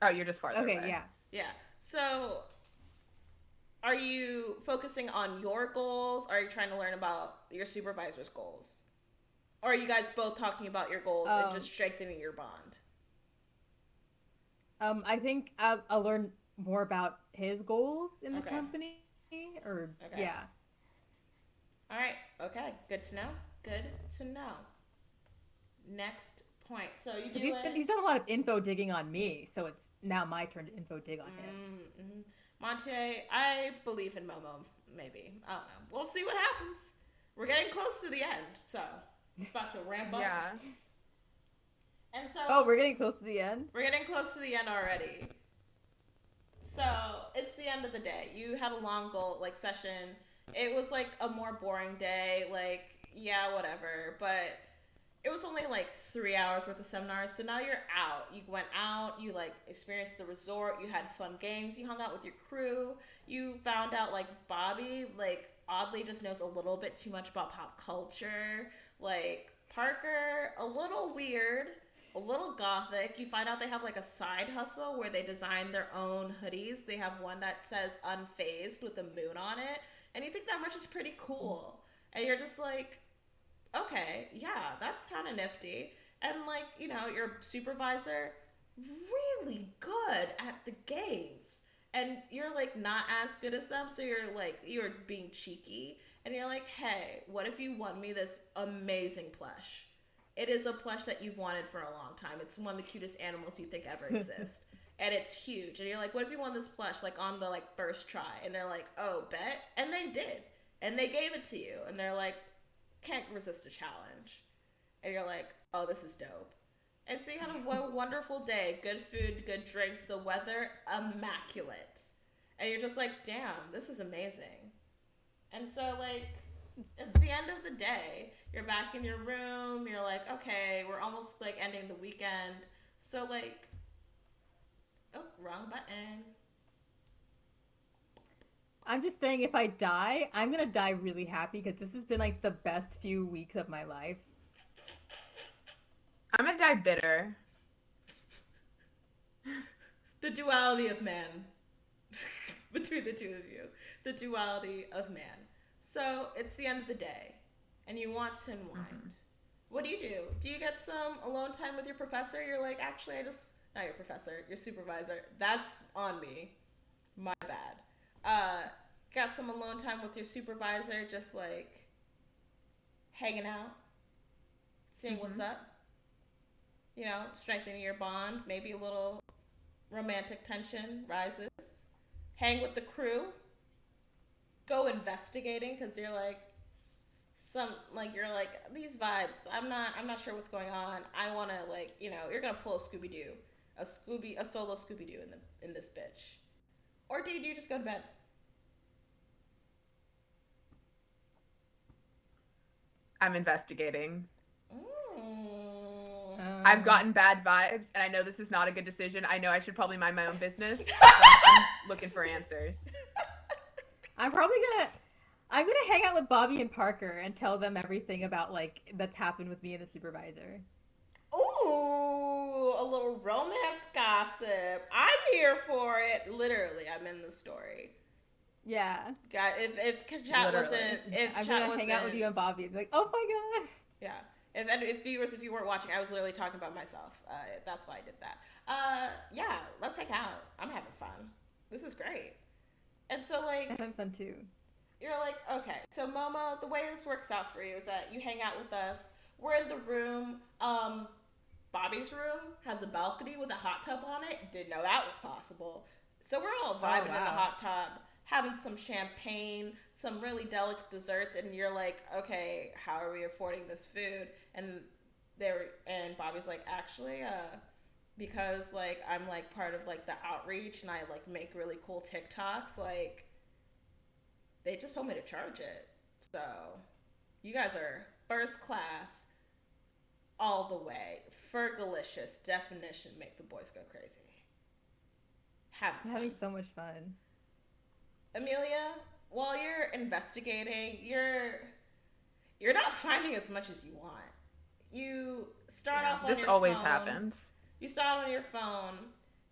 Oh, you're just farther away. Okay, yeah. Yeah. So are you focusing on your goals? Or are you trying to learn about your supervisor's goals? Or are you guys both talking about your goals and just strengthening your bond? I think I'll learn more about his goals in this company. Yeah. All right. Okay. Good to know. Good to know. Next point. So you do He's done a lot of info digging on me, so it's now my turn to info dig on him. Monte, I believe in Momo, maybe. I don't know. We'll see what happens. We're getting close to the end, so it's about to ramp up. Yeah. And so... Oh, we're getting close to the end? We're getting close to the end already. So, it's the end of the day. You had a long goal, session. It was, a more boring day. Yeah, whatever. But it was only, 3 hours worth of seminars. So now you're out. You went out. You, experienced the resort. You had fun games. You hung out with your crew. You found out, Bobby, oddly just knows a little bit too much about pop culture. Parker, a little weird. A little gothic. You find out they have a side hustle where they design their own hoodies. They have one that says unfazed with a moon on it. And you think that merch is pretty cool. And you're just okay, yeah, that's kind of nifty. And your supervisor, really good at the games. And you're not as good as them. So you're being cheeky. And you're hey, what if you won me this amazing plush? It is a plush that you've wanted for a long time. It's one of the cutest animals you think ever exist. And it's huge. And you're what if you won this plush, on the, first try? And they're oh, bet. And they did. And they gave it to you. And they're can't resist a challenge. And you're oh, this is dope. And so you had a wonderful day. Good food, good drinks. The weather, immaculate. And you're just damn, this is amazing. And so, it's the end of the day. You're back in your room. You're okay, we're almost ending the weekend. So oh, wrong button. I'm just saying, if I die, I'm gonna die really happy because this has been the best few weeks of my life. I'm gonna die bitter. The duality of man. Between the two of you. The duality of man. So, it's the end of the day, and you want to unwind. What do? Do you get some alone time with your professor? You're actually, not your professor, your supervisor. That's on me. My bad. Got some alone time with your supervisor, just, hanging out, seeing what's up. Strengthening your bond. Maybe a little romantic tension rises. Hang with the crew. Go investigating because you're these vibes. I'm not sure what's going on. I want to you're gonna pull a Scooby-Doo. a solo Scooby-Doo in this bitch? Or do you just go to bed? I'm investigating. Mm. I've gotten bad vibes, and I know this is not a good decision. I know I should probably mind my own business. I'm looking for answers. I'm gonna hang out with Bobby and Parker and tell them everything about like that's happened with me and the supervisor. Ooh, a little romance gossip. I'm here for it. Literally, I'm in the story. Yeah. God, if chat wasn't, I'm gonna hang out with you and Bobby and be like, oh my god. Yeah. If viewers, if you weren't watching, I was literally talking about myself. That's why I did that. Yeah, let's hang out. I'm having fun. This is great. And so, like, I'm having fun too. You're like, okay. So, Momo, the way this works out for you is that you hang out with us. We're in the room. Bobby's room has a balcony with a hot tub on it. Didn't know that was possible. So we're all vibing in the hot tub, having some champagne, some really delicate desserts, and you're like, okay, how are we affording this food? And Bobby's like, actually, because like I'm like part of like the outreach and I like make really cool TikToks, like they just told me to charge it. So you guys are first class all the way. Fergalicious definition, make the boys go crazy. Having so much fun. Amelia, while you're investigating, you're not finding as much as you want. You start off on your phone. This always happens. You start on your phone.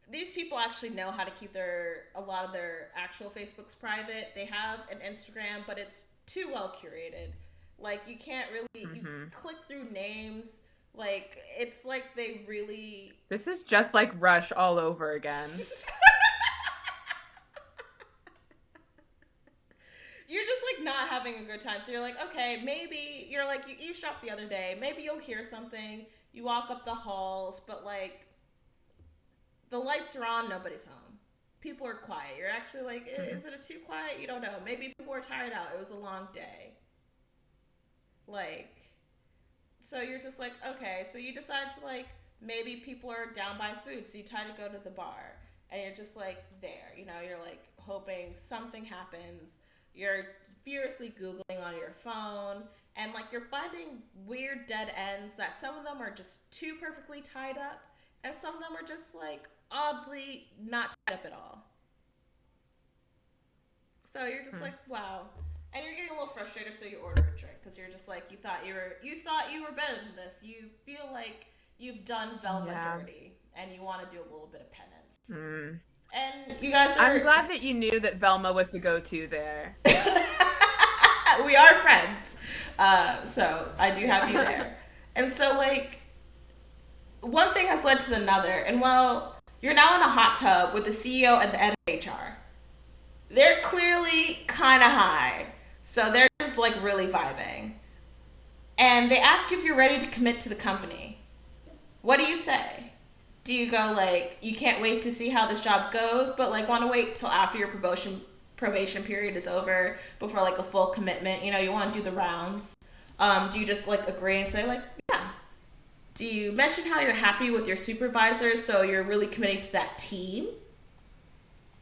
These people actually know how to keep a lot of their actual Facebooks private. They have an Instagram, but it's too well curated. Like, you can't really, you click through names. Like, it's like they really... This is just like Rush all over again. You're just, like, not having a good time. So you're like, okay, maybe, you're like, you eavesdropped the other day. Maybe you'll hear something. You walk up the halls, but, like, the lights are on, nobody's home. People are quiet. You're actually like, is it too quiet? You don't know. Maybe people are tired out. It was a long day. Like, so you're just like, okay. So you decide to, like, maybe people are down by food. So you try to go to the bar. And you're just, like, there. You know, you're, like, hoping something happens. You're furiously Googling on your phone. And, like, you're finding weird dead ends that some of them are just too perfectly tied up. And some of them are just, like, oddly not tied up at all. So you're just like, wow. And you're getting a little frustrated, so you order a drink because you're just like, you thought you were better than this. You feel like you've done Velma dirty, and you want to do a little bit of penance. And you guys are... I'm glad that you knew that Velma was the go-to there. We are friends, so I do have you there. And so, like, one thing has led to another, and well, you're now in a hot tub with the CEO and the head of HR. They're clearly kind of high, so they're just, like, really vibing. And they ask you if you're ready to commit to the company. What do you say? Do you go, like, you can't wait to see how this job goes, but, like, want to wait till after your probation period is over before, like, a full commitment? You know, you want to do the rounds. Do you just, like, agree and say, like, yeah? Do you mention how you're happy with your supervisor, so you're really committing to that team?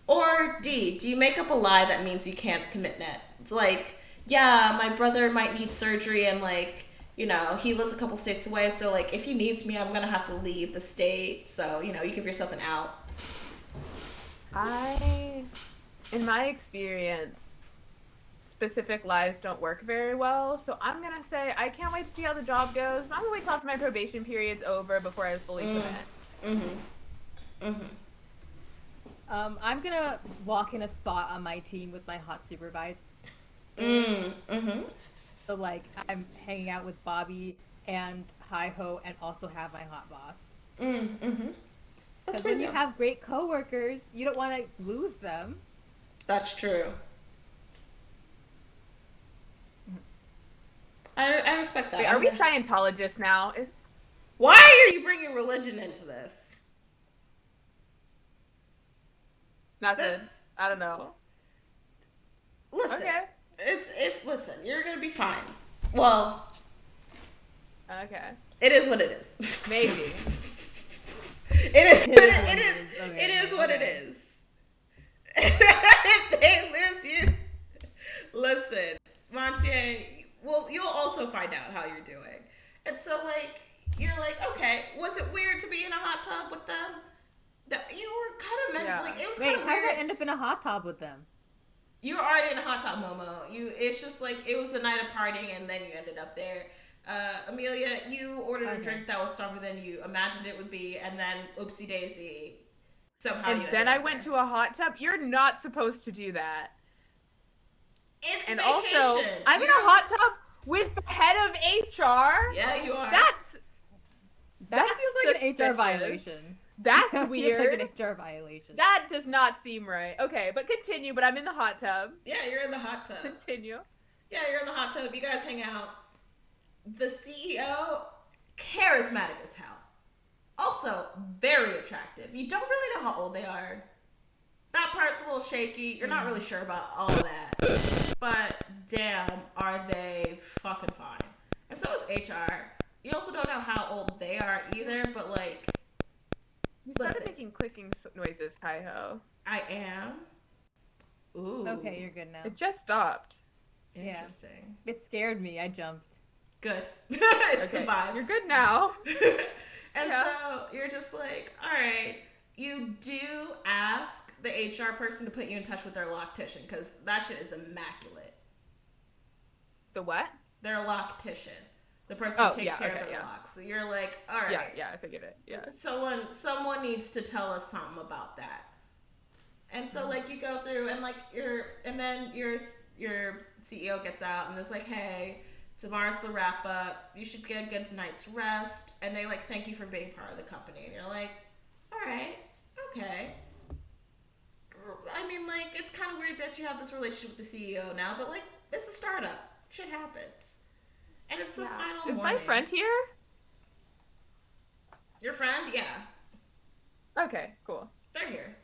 Or D, do you make up a lie that means you can't commit net? It's like, yeah, my brother might need surgery and, like, you know, he lives a couple states away, so, like, if he needs me, I'm going to have to leave the state. So, you know, you give yourself an out. In my experience, specific lies don't work very well, so I'm going to say I can't wait to see how the job goes. I'm going to wait till after my probation period's over before I fully commit. I'm going to walk in a spot on my team with my hot supervisor. So, like, I'm hanging out with Bobby and Hiho and also have my hot boss. Because when you have great coworkers, you don't want to lose them. That's true. I respect that. Wait, are we Scientologists now? Why are you bringing religion into this? Nothing. I don't know. Listen. Okay. Listen, you're gonna be fine. Well. Okay. It is what it is. Maybe. It is what it is. If they lose you, listen, Montier, well, you'll also find out how you're doing. And so, like, you're like, okay, was it weird to be in a hot tub with them? You were kind of like, it was kind of weird. How did I end up in a hot tub with them? You were already in a hot tub, Momo. It's just like, it was a night of partying, and then you ended up there. Amelia, you ordered a drink that was stronger than you imagined it would be, and then oopsie daisy, somehow you ended up there. And then I went to a hot tub. You're not supposed to do that. It's and vacation. Also, I'm in a hot tub with the head of HR. Yeah, you are. That feels like an HR violation. That's that weird. Feels like an HR violation. That does not seem right. Okay, but continue. But I'm in the hot tub. Yeah, you're in the hot tub. Continue. Yeah, you're in the hot tub. You guys hang out. The CEO, charismatic as hell. Also, very attractive. You don't really know how old they are. That part's a little shaky. You're not really sure about all of that. But damn, are they fucking fine. And so is HR. You also don't know how old they are either, but like, you started making clicking noises, Hiho. I am. Ooh. Okay, you're good now. It just stopped. Interesting. Yeah. It scared me. I jumped. Good. It's the vibes. You're good now. And so you're just like, all right. You do ask the HR person to put you in touch with their loctician, because that shit is immaculate. The what? Their loctician. The person who takes care of their locks. So you're like, all right. Yeah, I figured it. Yeah. Someone needs to tell us something about that. And so like you go through and like your CEO gets out and is like, hey, tomorrow's the wrap up. You should get a good night's rest. And they like thank you for being part of the company. And you're like, all right, okay. I mean, like, it's kind of weird that you have this relationship with the CEO now, but like, it's a startup. Shit happens. And it's the final morning. Is my friend here? Your friend? Yeah. Okay, cool. They're here.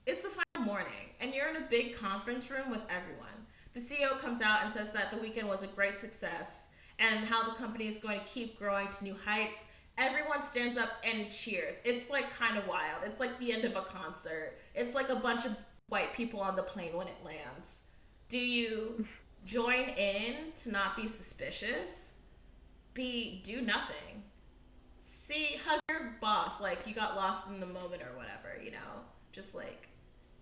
It's the final morning, and you're in a big conference room with everyone. The CEO comes out and says that the weekend was a great success and how the company is going to keep growing to new heights. Everyone stands up and cheers. It's like kind of wild. It's like the end of a concert. It's like a bunch of white people on the plane when it lands. Do you join in to not be suspicious? B, do nothing. C, hug your boss like you got lost in the moment or whatever, you know? Just like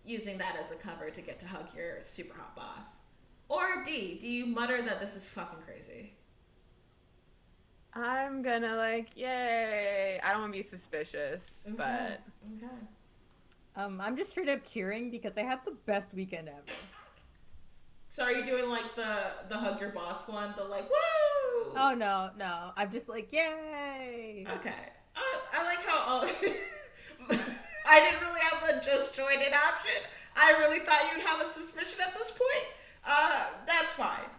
using that as a cover to get to hug your super hot boss. Or D, do you mutter that this is fucking crazy? I'm gonna like, yay. I don't want to be suspicious, but... Okay. I'm just straight up cheering because I had the best weekend ever. So are you doing like the hug your boss one, the like, woo? Oh, no. I'm just like, yay. Okay. I like how all... I didn't really have the just join in option. I really thought you'd have a suspicion at this point. That's fine.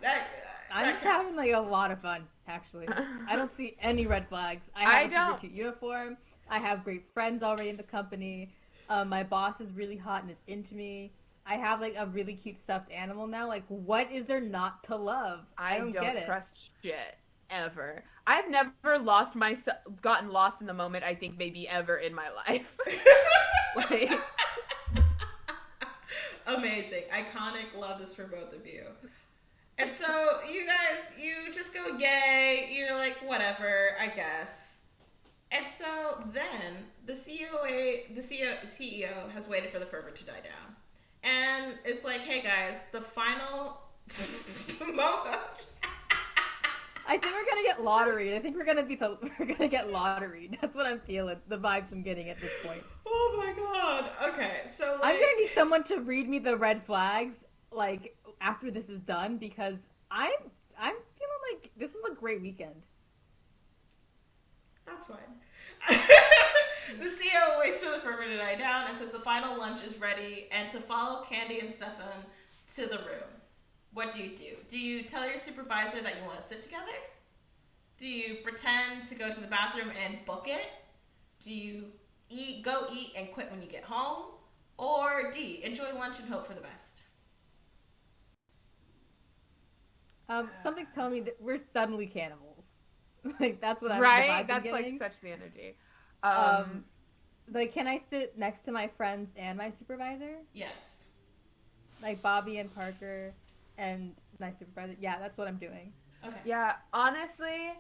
I'm just having like a lot of fun, actually. I don't see any red flags. I have a super cute uniform. I have great friends already in the company. My boss is really hot and is into me. I have like a really cute stuffed animal now. Like, what is there not to love? I don't get it. Trust shit ever. I've never gotten lost in the moment. I think maybe ever in my life. Like, amazing, iconic. Love this for both of you. And so you guys, you just go yay. You're like whatever, I guess. And so then the CEO has waited for the fervor to die down. And it's like, hey guys, the final moment. I think we're gonna get lotteried. I think we're gonna get lotteried. That's what I'm feeling. The vibes I'm getting at this point. Oh my god. Okay, so like, I'm gonna need someone to read me the red flags, like after this is done, because I'm feeling like this is a great weekend. That's fine. The CEO waits for the fervor to die down and says the final lunch is ready and to follow Candy and Stefan to the room. What do? Do you tell your supervisor that you want to sit together? Do you pretend to go to the bathroom and book it? Do you go eat and quit when you get home? Or D, enjoy lunch and hope for the best? Something's telling me that we're suddenly cannibals. Like, that's what I'm right? That's like getting. such the energy. Like, can I sit next to my friends and my supervisor? Yes. Like Bobby and Parker and my supervisor. Yeah, that's what I'm doing. Okay. Yeah, honestly,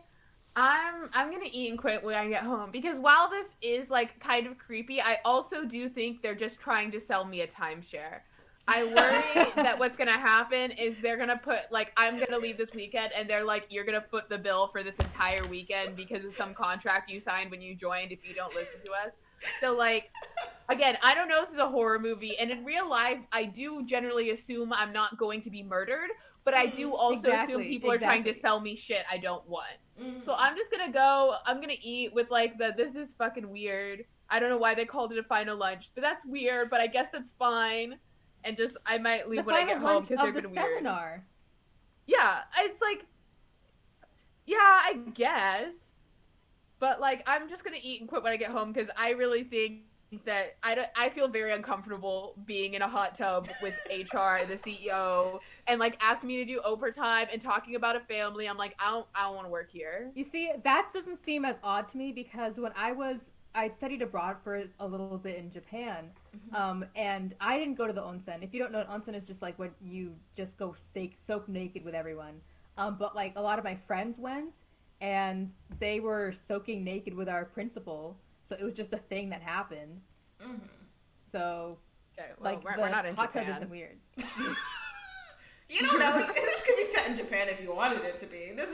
I'm gonna eat and quit when I get home because while this is like kind of creepy, I also do think they're just trying to sell me a timeshare. I worry that what's gonna happen is they're gonna put like I'm gonna leave this weekend and they're like you're gonna foot the bill for this entire weekend because of some contract you signed when you joined if you don't listen to us. So like again, I don't know if this is a horror movie, and in real life, I do generally assume I'm not going to be murdered, but I do also assume people are trying to sell me shit I don't want. So I'm just gonna go, I'm gonna eat with like this is fucking weird. I don't know why they called it a final lunch, but that's weird, but I guess that's fine. And just, I might leave when I get home because they're gonna be weird. Seminar. Yeah, it's like, yeah, I guess. But like, I'm just gonna eat and quit when I get home because I really think that I feel very uncomfortable being in a hot tub with HR, the CEO, and like asking me to do overtime and talking about a family. I'm like, I don't want to work here. You see, that doesn't seem as odd to me because when I studied abroad for a little bit in Japan, and I didn't go to the onsen. If you don't know, onsen is just like when you just go soak naked with everyone. But like a lot of my friends went, and they were soaking naked with our principal. So it was just a thing that happened. Mm-hmm. So, okay, well, like, we're not in hot Japan. tub isn't weird. You don't know. This could be set in Japan if you wanted it to be. This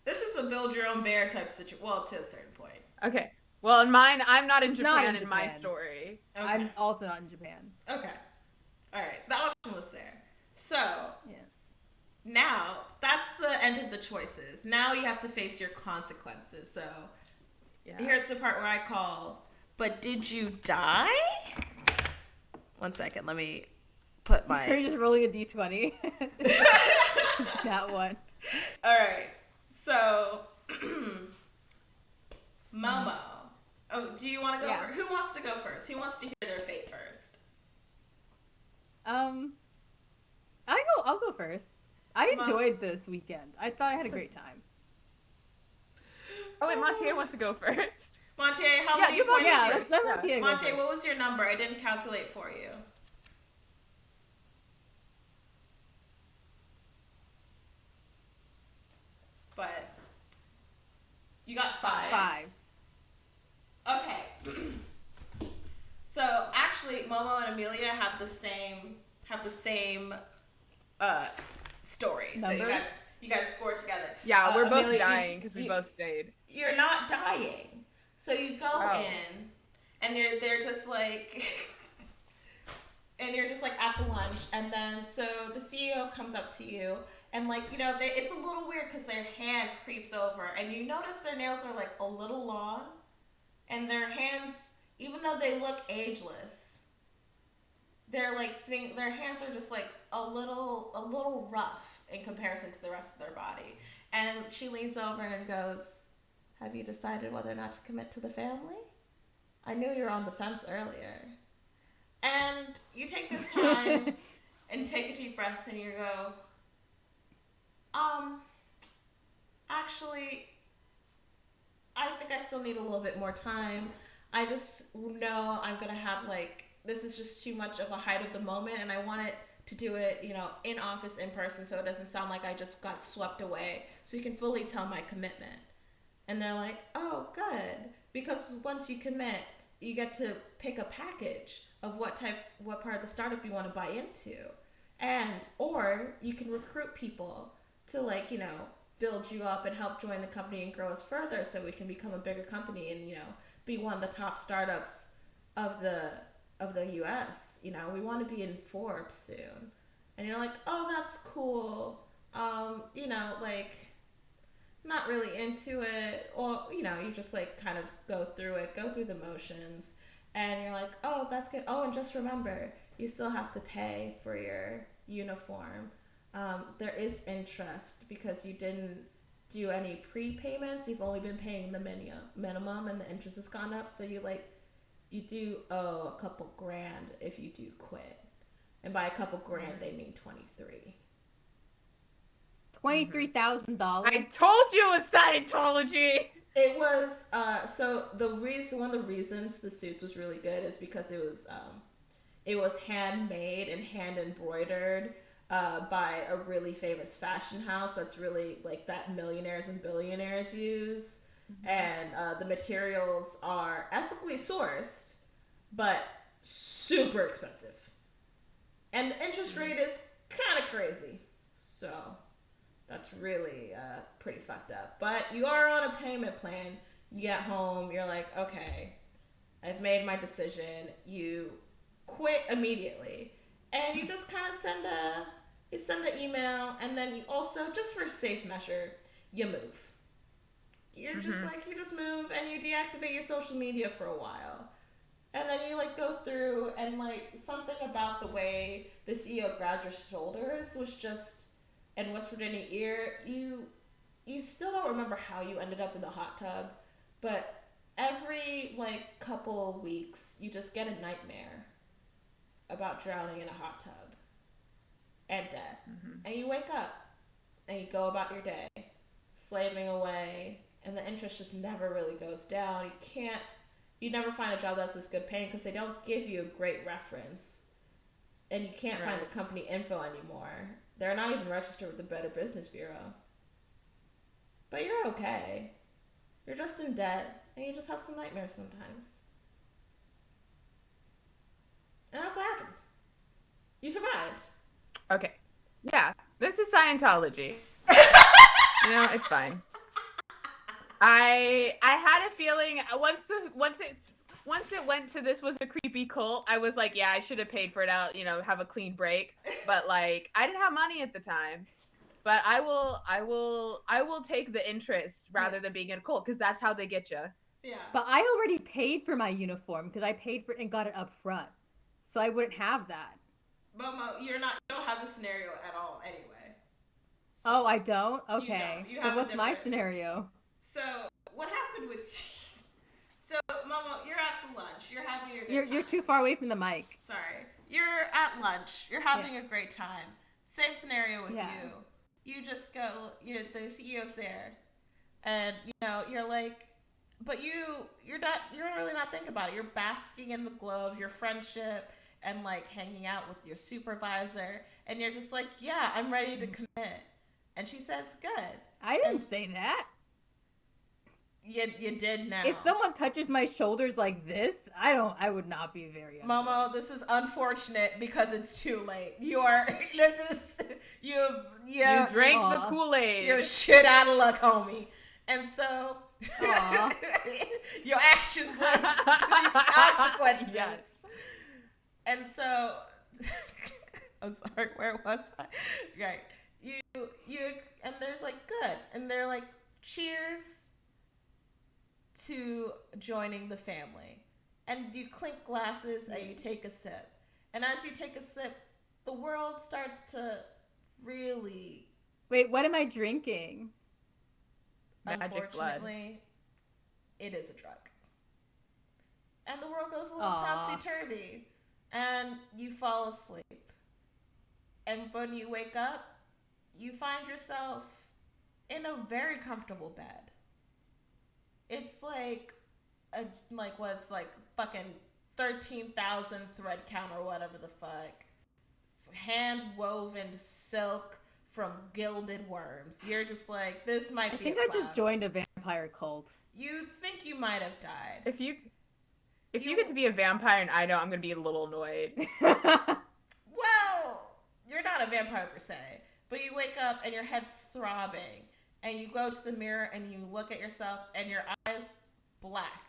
is a build your own bear type situation. Well, to a certain point. Okay. Well, in mine, I'm not in Japan in my story. Okay. I'm also not in Japan. Okay. All right. The option was there. So, now, that's the end of the choices. Now you have to face your consequences. So, here's the part where I call, but did you die? 1 second. Let me put my... You're just rolling a d20. That one. All right. So, Momo. Oh, do you want to go first? Who wants to go first? Who wants to hear their fate first? I'll go first. I enjoyed this weekend. I thought I had a great time. Oh, wait, Montier wants to go first. Montier, how many points? Montier, what was your number? I didn't calculate for you. But you got 5. 5. Okay. So actually, Momo and Amelia have the same story. Numbers? So you guys scored together. Yeah, we're both Amelia, dying because we both stayed. You're not dying. So you go in, and they're just like, and you're just like at the lunch, and then so the CEO comes up to you, and like it's a little weird because their hand creeps over, and you notice their nails are like a little long, and their hands, even though they look ageless, they're like their hands are just like a little rough in comparison to the rest of their body. And she leans over and goes, "Have you decided whether or not to commit to the family? I knew you were on the fence earlier." And you take this time and take a deep breath and you go, actually, I think I still need a little bit more time. I just know I'm going to have this is just too much of a height of the moment, and I want it to do it, in office, in person, so it doesn't sound like I just got swept away, so you can fully tell my commitment. And they're like, "Oh, good." Because once you commit, you get to pick a package of what part of the startup you want to buy into. Or you can recruit people to build you up and help join the company and grow us further so we can become a bigger company and, be one of the top startups of the US. We want to be in Forbes soon. And you're like, "Oh, that's cool." Not really into it, or you just kind of go through the motions, and you're like, "Oh, that's good." Oh, and just remember, you still have to pay for your uniform. There is interest because you didn't do any prepayments. You've only been paying the minimum, and the interest has gone up. So you do owe a couple grand if you do quit, and by a couple grand they mean 23. $23,000. I told you it was Scientology. It was so one of the reasons the suits was really good is because it was handmade and hand embroidered by a really famous fashion house that's really like that millionaires and billionaires use, and the materials are ethically sourced, but super expensive, and the interest rate is kind of crazy, so that's really pretty fucked up. But you are on a payment plan. You get home, you're like, okay, I've made my decision. You quit immediately, and you just kind of send an email, and then you also, just for safe measure, you move. You're just like, you just move and you deactivate your social media for a while. And then you like go through, and like something about the way the CEO grabbed your shoulders was just, and whispered in your ear, you still don't remember how you ended up in the hot tub, but every like couple weeks you just get a nightmare about drowning in a hot tub and dead. And you wake up and you go about your day slaving away, and the interest just never really goes down. You never find a job that's as good paying because they don't give you a great reference, and you can't find the company info anymore. They're not even registered with the Better Business Bureau. But you're okay. You're just in debt, and you just have some nightmares sometimes. And that's what happened. You survived. Okay. Yeah, this is Scientology. It's fine. I had a feeling once it went to this was a creepy cult, I was like, yeah, I should have paid for it out, have a clean break. But like, I didn't have money at the time. But I will take the interest rather than being in a cult, because that's how they get you. Yeah. But I already paid for my uniform because I paid for it and got it up front, so I wouldn't have that. Momo, you don't have the scenario at all anyway. So oh, I don't? Okay. You have so what's my scenario? So what happened with So Momo, you're at the lunch. You're having a good time. You're too far away from the mic. Sorry. You're at lunch. You're having a great time. Same scenario with you. You just go, the CEO's there, and you're like, but you're really not thinking about it. You're basking in the glow of your friendship and like hanging out with your supervisor, and you're just like, yeah, I'm ready to commit. And she says, good. I didn't say that. You did now. If someone touches my shoulders like this, I would not be very Momo, this is unfortunate because it's too late. You drank the Kool-Aid. You're shit out of luck, homie. And so your actions led to these consequences. Yes. And so I'm sorry, where was I? Right. You and there's like, good. And they're like, cheers to joining the family. And you clink glasses and you take a sip. And as you take a sip, the world starts to really... Wait, what am I drinking? Unfortunately, it is a drug. And the world goes a little topsy-turvy. And you fall asleep. And when you wake up, you find yourself in a very comfortable bed. It's like fucking 13,000 thread count or whatever the fuck. Hand woven silk from gilded worms. You're just like, this might be a cloud. I think I just joined a vampire cult. You think you might have died. If you get to be a vampire and I don't, I'm going to be a little annoyed. Well, you're not a vampire per se, but you wake up and your head's throbbing. And you go to the mirror and you look at yourself and your eyes black.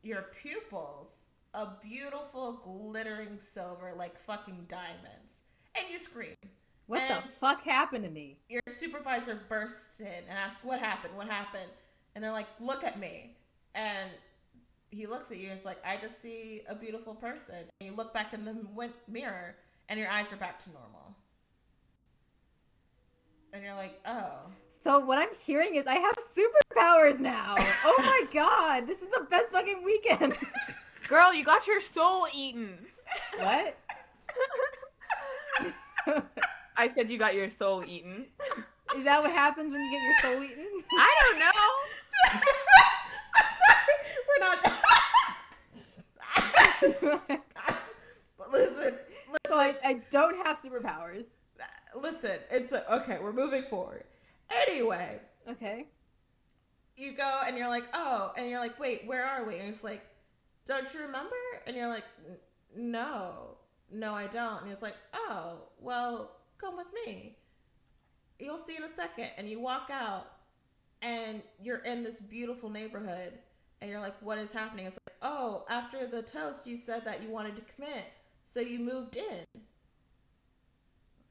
Your pupils a beautiful glittering silver like fucking diamonds. And you scream. What the fuck happened to me? Your supervisor bursts in and asks, what happened? What happened? And they're like, look at me. And he looks at you and is like, I just see a beautiful person. And you look back in the mirror and your eyes are back to normal. And you're like, oh. So what I'm hearing is I have superpowers now. Oh my god, this is the best fucking weekend. Girl, you got your soul eaten. What? I said you got your soul eaten. Is that what happens when you get your soul eaten? I don't know. I'm sorry. We're not. Listen. So I don't have superpowers. Listen. Okay. We're moving forward. Anyway. Okay. You go and you're like, oh, and you're like, wait, where are we? And it's like, don't you remember? And you're like, no, I don't. And it's like, oh, well, come with me. You'll see in a second. And you walk out and you're in this beautiful neighborhood and you're like, what is happening? It's like, oh, after the toast, you said that you wanted to commit. So you moved in.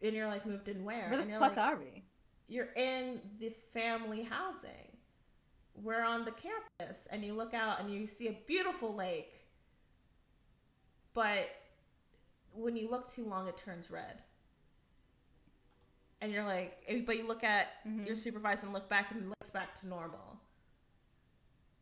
And you're like, moved in where? Where and the you're fuck like, are we? You're in the family housing. We're on the campus and you look out and you see a beautiful lake. But when you look too long, it turns red. And you're like, but you look at your supervisor and look back and it looks back to normal.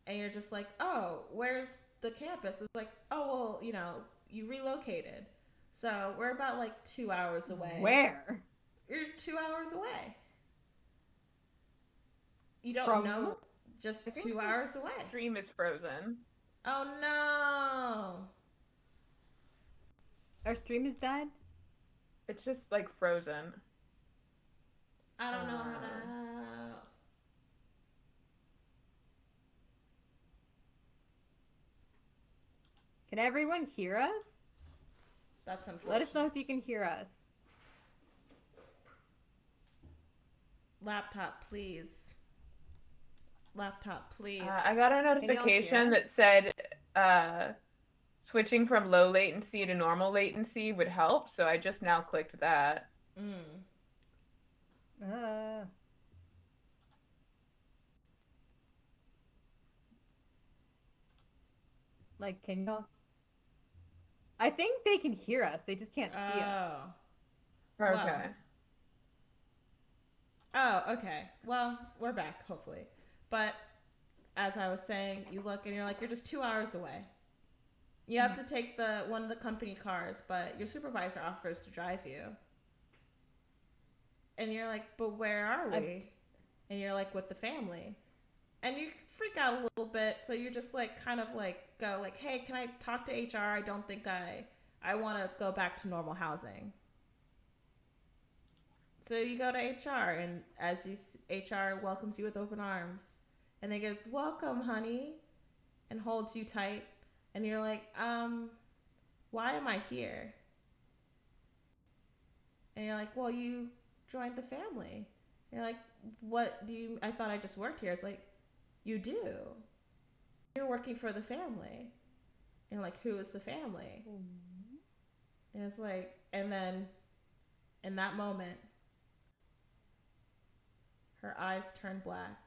And you're just like, oh, where's the campus? It's like, oh, well, you relocated. So we're about like 2 hours away. Where? You're 2 hours away. You don't know. Just 2 hours away. Stream is frozen. Oh no. Our stream is dead? It's just like frozen. I don't know how to. Can everyone hear us? That's unfortunate. Let us know if you can hear us. Laptop, please. Laptop, please. I got a notification that said switching from low latency to normal latency would help, so I just now clicked that. Like, can you? I think they can hear us. They just can't see us. Okay. Oh, okay. Well, we're back, hopefully. But as I was saying, you look and you're like, you're just 2 hours away. You have to take one of the company cars, but your supervisor offers to drive you. And you're like, but where are we? And you're like, with the family. And you freak out a little bit, so you're just like, kind of like, go like, hey, can I talk to HR? I don't think I want to go back to normal housing. So you go to HR, and HR welcomes you with open arms. And they goes, welcome, honey, and holds you tight. And you're like, why am I here? And you're like, well, you joined the family. And you're like, I thought I just worked here. It's like, you do. You're working for the family. And you're like, who is the family? And it's like, and then in that moment, her eyes turn black.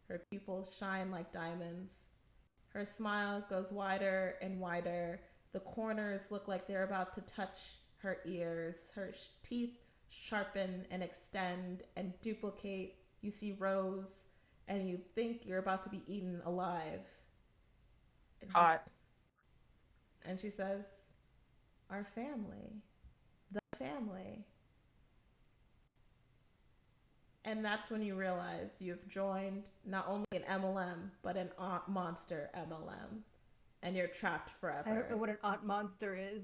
Her pupils shine like diamonds. Her smile goes wider and wider. The corners look like they're about to touch her ears. Her teeth sharpen and extend and duplicate. You see rows, and you think you're about to be eaten alive. And she says, our family. The family. And that's when you realize you've joined not only an MLM, but an aunt monster MLM. And you're trapped forever. I don't know what an aunt monster is.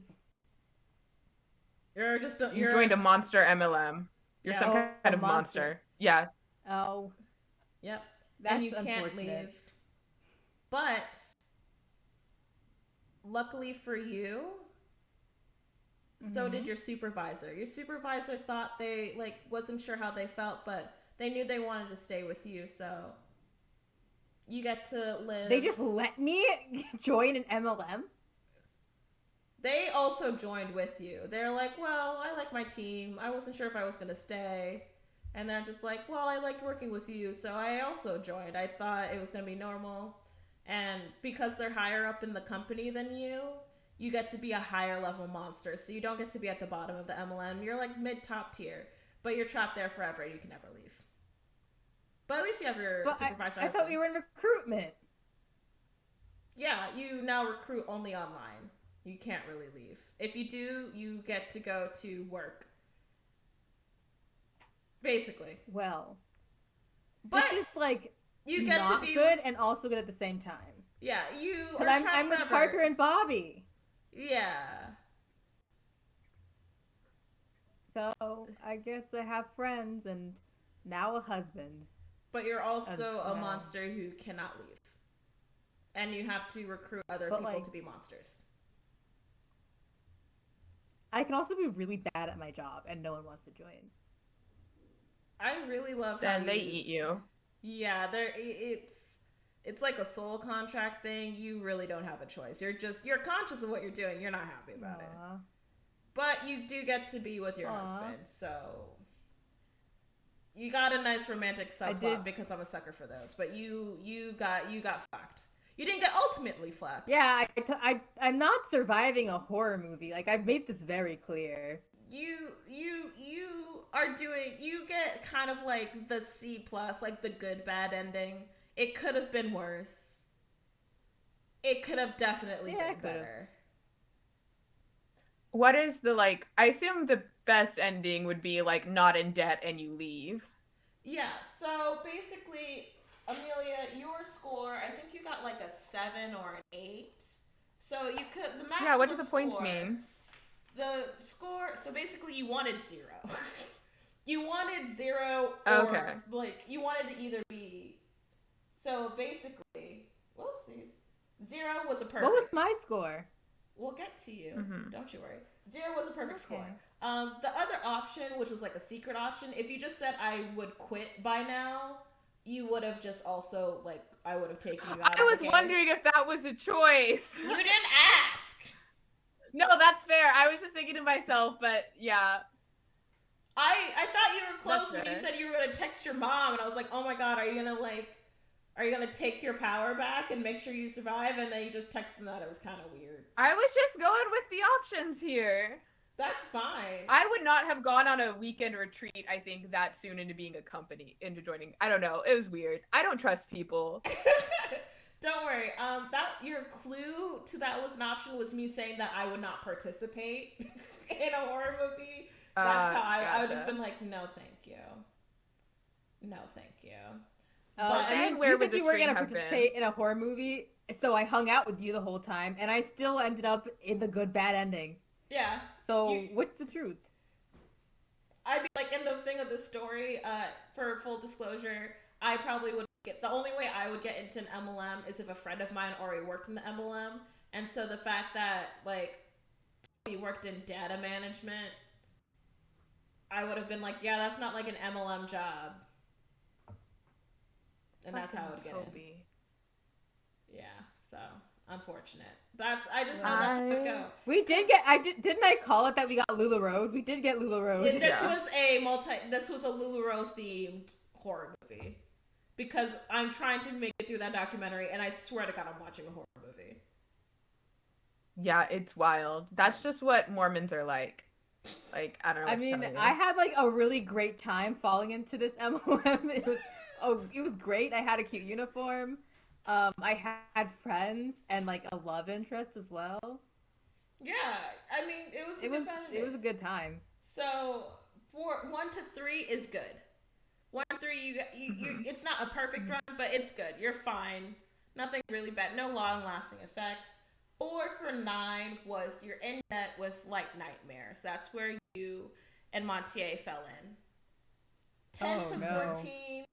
You joined a monster MLM. You're some kind of monster. Yeah. Oh. Yep. That's and you can't leave. But luckily for you, so did your supervisor. Your supervisor thought they wasn't sure how they felt, but they knew they wanted to stay with you, so you get to live. They just let me join an MLM? They also joined with you. They're like, well, I like my team. I wasn't sure if I was going to stay. And they're just like, well, I liked working with you, so I also joined. I thought it was going to be normal. And because they're higher up in the company than you get to be a higher level monster. So you don't get to be at the bottom of the MLM. You're like mid-top tier, but you're trapped there forever. You can never leave. But at least you have your supervisor. I thought we were in recruitment. Yeah, you now recruit only online. You can't really leave. If you do, you get to go to work. Basically. Well, but this is like You get to not be good and also good at the same time. Yeah, you are Because trapped I'm with forever. Parker and Bobby. Yeah. So I guess I have friends and now a husband. But you're also a No. monster who cannot leave. And you have to recruit other But, people like, to be monsters. I can also be really bad at my job and no one wants to join. I really love Then they eat you. Yeah, it's like a soul contract thing. You really don't have a choice. You're conscious of what you're doing. You're not happy about it. But you do get to be with your husband. So you got a nice romantic subplot because I'm a sucker for those. But you got fucked. You didn't get ultimately fucked. Yeah, I'm not surviving a horror movie. Like, I've made this very clear. You are doing, you get kind of like the C+, like the good bad ending. It could have been worse. It could have definitely been better. What is the, like, I assume the best ending would be, like, not in debt and you leave. Yeah, so basically, Amelia, your score, I think you got like a 7 or an 8. So you could, the maximum what does the points mean? The score, so basically you wanted 0. You wanted 0 or, like, you wanted to either be, so basically, whoopsies. 0 was a perfect. What was my score? We'll get to you. Mm-hmm. Don't you worry. 0 was a perfect score. The other option, which was like a secret option, if you just said I would quit by now, you would have just also, like, I would have taken you out of the game. I was wondering if that was a choice. You didn't ask. No, that's fair. I was just thinking to myself, but yeah. I thought you were close when you said you were going to text your mom, and I was like, oh my god, are you going to take your power back and make sure you survive? And then you just texted that. It was kind of weird. I was just going with the options here. That's fine. I would not have gone on a weekend retreat, I think, that soon into being a company, into joining. I don't know. It was weird. I don't trust people. Don't worry. That your clue to that was an option was me saying that I would not participate in a horror movie. That's how I would have been like, no, thank you. No, thank you. But I mean, you said you were going to participate in a horror movie, so I hung out with you the whole time, and I still ended up in the good bad ending. Yeah. So what's the truth? I'd be like, in the thing of the story, for full disclosure, I probably would get, the only way I would get into an MLM is if a friend of mine already worked in the MLM. And so the fact that, like, he worked in data management, I would have been like, yeah, that's not like an MLM job. And that's how I would get in. Yeah, so unfortunate. I just know that's how it would go. We did get. Didn't I call it that we got Lula Road? We did get Lula Road. This was a LuLaRoe themed horror movie because I'm trying to make it through that documentary, and I swear to God, I'm watching a horror movie. Yeah, it's wild. That's just what Mormons are like. Like, I don't know. I mean, I had like a really great time falling into this MLM. It was great. I had a cute uniform. I had friends and like a love interest as well. Yeah, I mean, it was a good time. So 1 to 3 is good. 1 to 3, you it's not a perfect run, but it's good. You're fine. Nothing really bad. No long lasting effects. 4 for 9 was you're in debt with like nightmares. That's where you and Montier fell in. 10 to 14.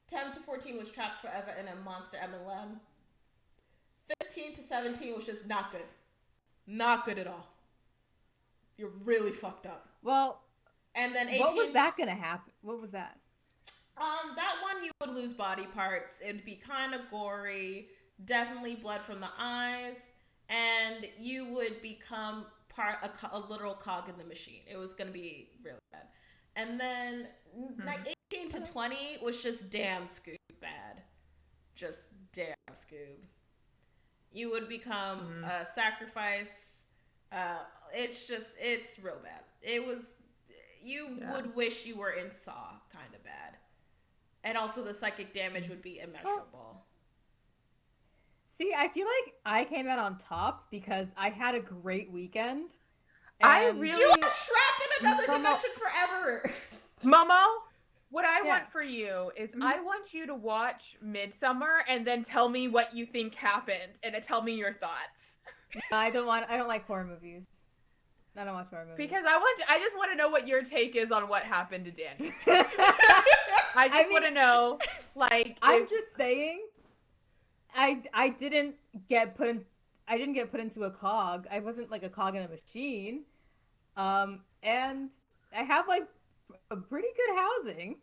10 to 14 was trapped forever in a monster MLM. 15 to 17 was just not good. Not good at all. You're really fucked up. Well, and then 18. What was that gonna happen? What was that? That one you would lose body parts. It would be kind of gory. Definitely blood from the eyes. And you would become a literal cog in the machine. It was gonna be really bad. And then like 18 to 20 was just damn Scoob bad. Just damn Scoob. You would become a sacrifice. It's real bad. It was, would wish you were in Saw kind of bad. And also the psychic damage would be immeasurable. See, I feel like I came out on top because I had a great weekend. You were trapped in another dimension forever. Momo, What I want for you is I want you to watch Midsummer and then tell me what you think happened and tell me your thoughts. No, I don't like horror movies. I don't watch horror movies. Because I just want to know what your take is on what happened to Danny. I want to know, like, I'm just saying, I didn't get put into a cog. I wasn't like a cog in a machine. And I have like a pretty good housing.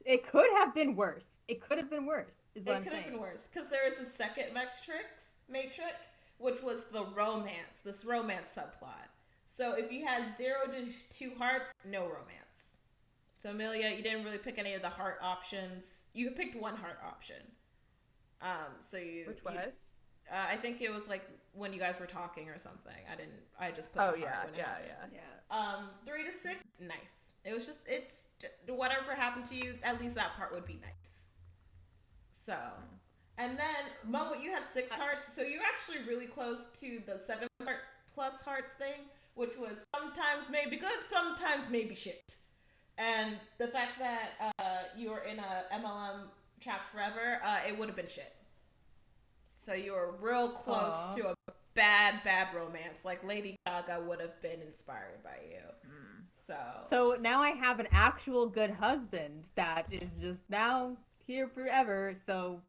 It could have been worse. It could have been worse. It could have been worse because there is a second matrix, which was this romance subplot. So if you had 0 to 2 hearts, no romance. So Amelia, you didn't really pick any of the heart options. You picked one heart option. Which was? I think it was like when you guys were talking or something. I just put the heart. Yeah. 3 to 6, nice. It was just, it's whatever happened to you, at least that part would be nice. So, and then Momo, you had 6 hearts, so you're actually really close to the 7 plus hearts thing, which was sometimes maybe good, sometimes maybe shit. And the fact that you were in a MLM trapped forever, it would have been shit. So you were real close to a bad romance. Like Lady Gaga would have been inspired by you. So now I have an actual good husband that is just now here forever. So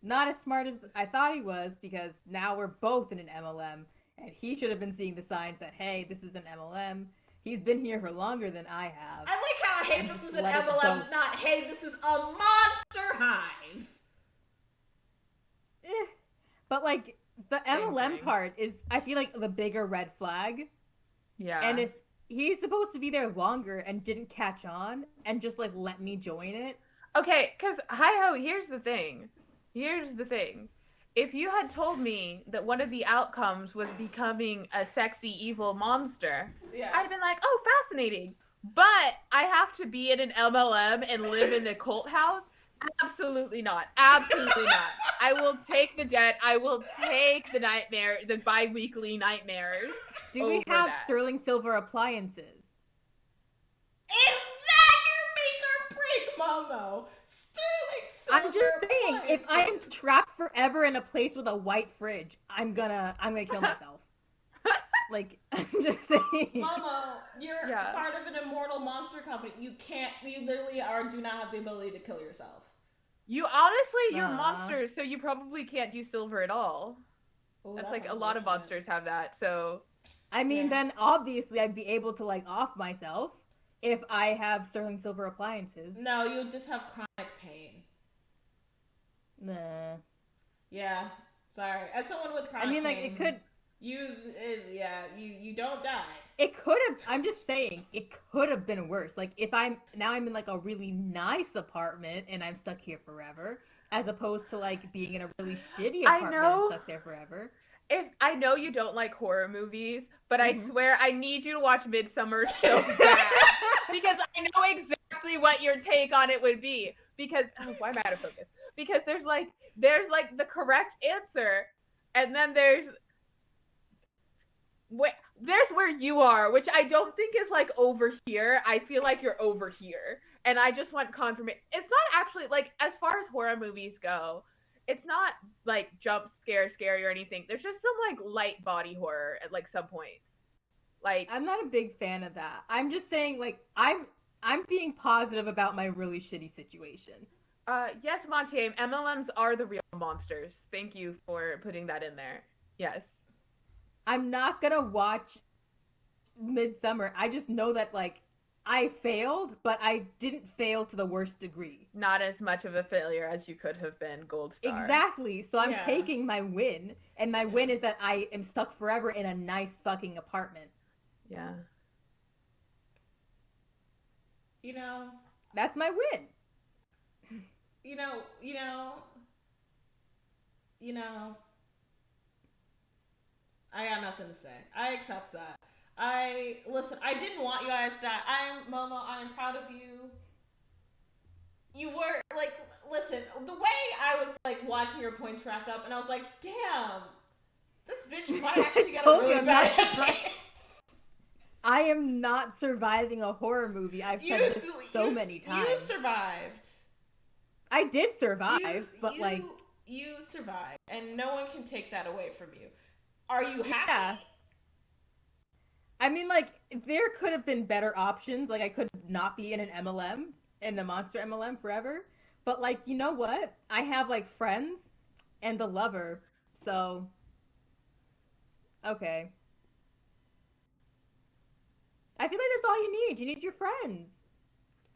not as smart as I thought he was, because now we're both in an MLM, and he should have been seeing the signs that, hey, this is an MLM. He's been here for longer than I have. I like how, hey, this is an MLM, not, hey, this is a monster hive. But, like, the MLM part is, I feel like, the bigger red flag. Yeah. And if he's supposed to be there longer and didn't catch on and just, like, let me join it. Okay, because, Hiho, here's the thing. If you had told me that one of the outcomes was becoming a sexy, evil monster, I'd have been like, oh, fascinating. But I have to be in an MLM and live in a cult house? Absolutely not. Absolutely not. I will take the debt. I will take the nightmare, the bi-weekly nightmares. Do we have sterling silver appliances? Is that your make or break, Momo? Sterling silver I'm just saying, appliances. if I'm trapped forever in a place with a white fridge, I'm gonna kill myself. Like, I'm just saying. Momo, you're part of an immortal monster company. You literally do not have the ability to kill yourself. You honestly, you're monsters, so you probably can't do silver at all. Ooh, that's like a lot of monsters have that, so. I mean, then obviously I'd be able to, like, off myself if I have sterling silver appliances. No, you'll just have chronic pain. Nah. Yeah, sorry. As someone with chronic pain. Like, it could. You don't die. It could have, I'm just saying, it could have been worse. Like, if I'm in, like, a really nice apartment and I'm stuck here forever, as opposed to, like, being in a really shitty apartment and stuck there forever. I know you don't like horror movies, but I swear I need you to watch Midsummer so bad. Because I know exactly what your take on it would be. Because, why am I out of focus? Because there's the correct answer, and then there's where you are, which I don't think is, like, over here. I feel like you're over here. And I just want confirmation. It's not actually, like, as far as horror movies go, it's not, like, jump scary or anything. There's just some, like, light body horror at, like, some point. Like, I'm not a big fan of that. I'm just saying, like, I'm being positive about my really shitty situation. Yes, Monte, MLMs are the real monsters. Thank you for putting that in there. Yes. I'm not gonna watch Midsummer. I just know that, like, I failed, but I didn't fail to the worst degree. Not as much of a failure as you could have been, Gold Star. Exactly. So I'm taking my win, and my win is that I am stuck forever in a nice fucking apartment. Yeah. You know. That's my win. You know. I got nothing to say. I accept that. I didn't want you guys to die. Momo, I'm proud of you. You were, like, listen, the way I was, like, watching your points rack up, and I was like, damn, this bitch might actually get a really bad day. I I am not surviving a horror movie. I've said this so many times. You survived. I did survive, but like... You survived, and no one can take that away from you. Are you happy? Yeah. I mean, like, there could have been better options. Like, I could not be in an MLM, in a monster MLM forever. But, like, you know what? I have, like, friends and a lover, so... Okay. I feel like that's all you need. You need your friends.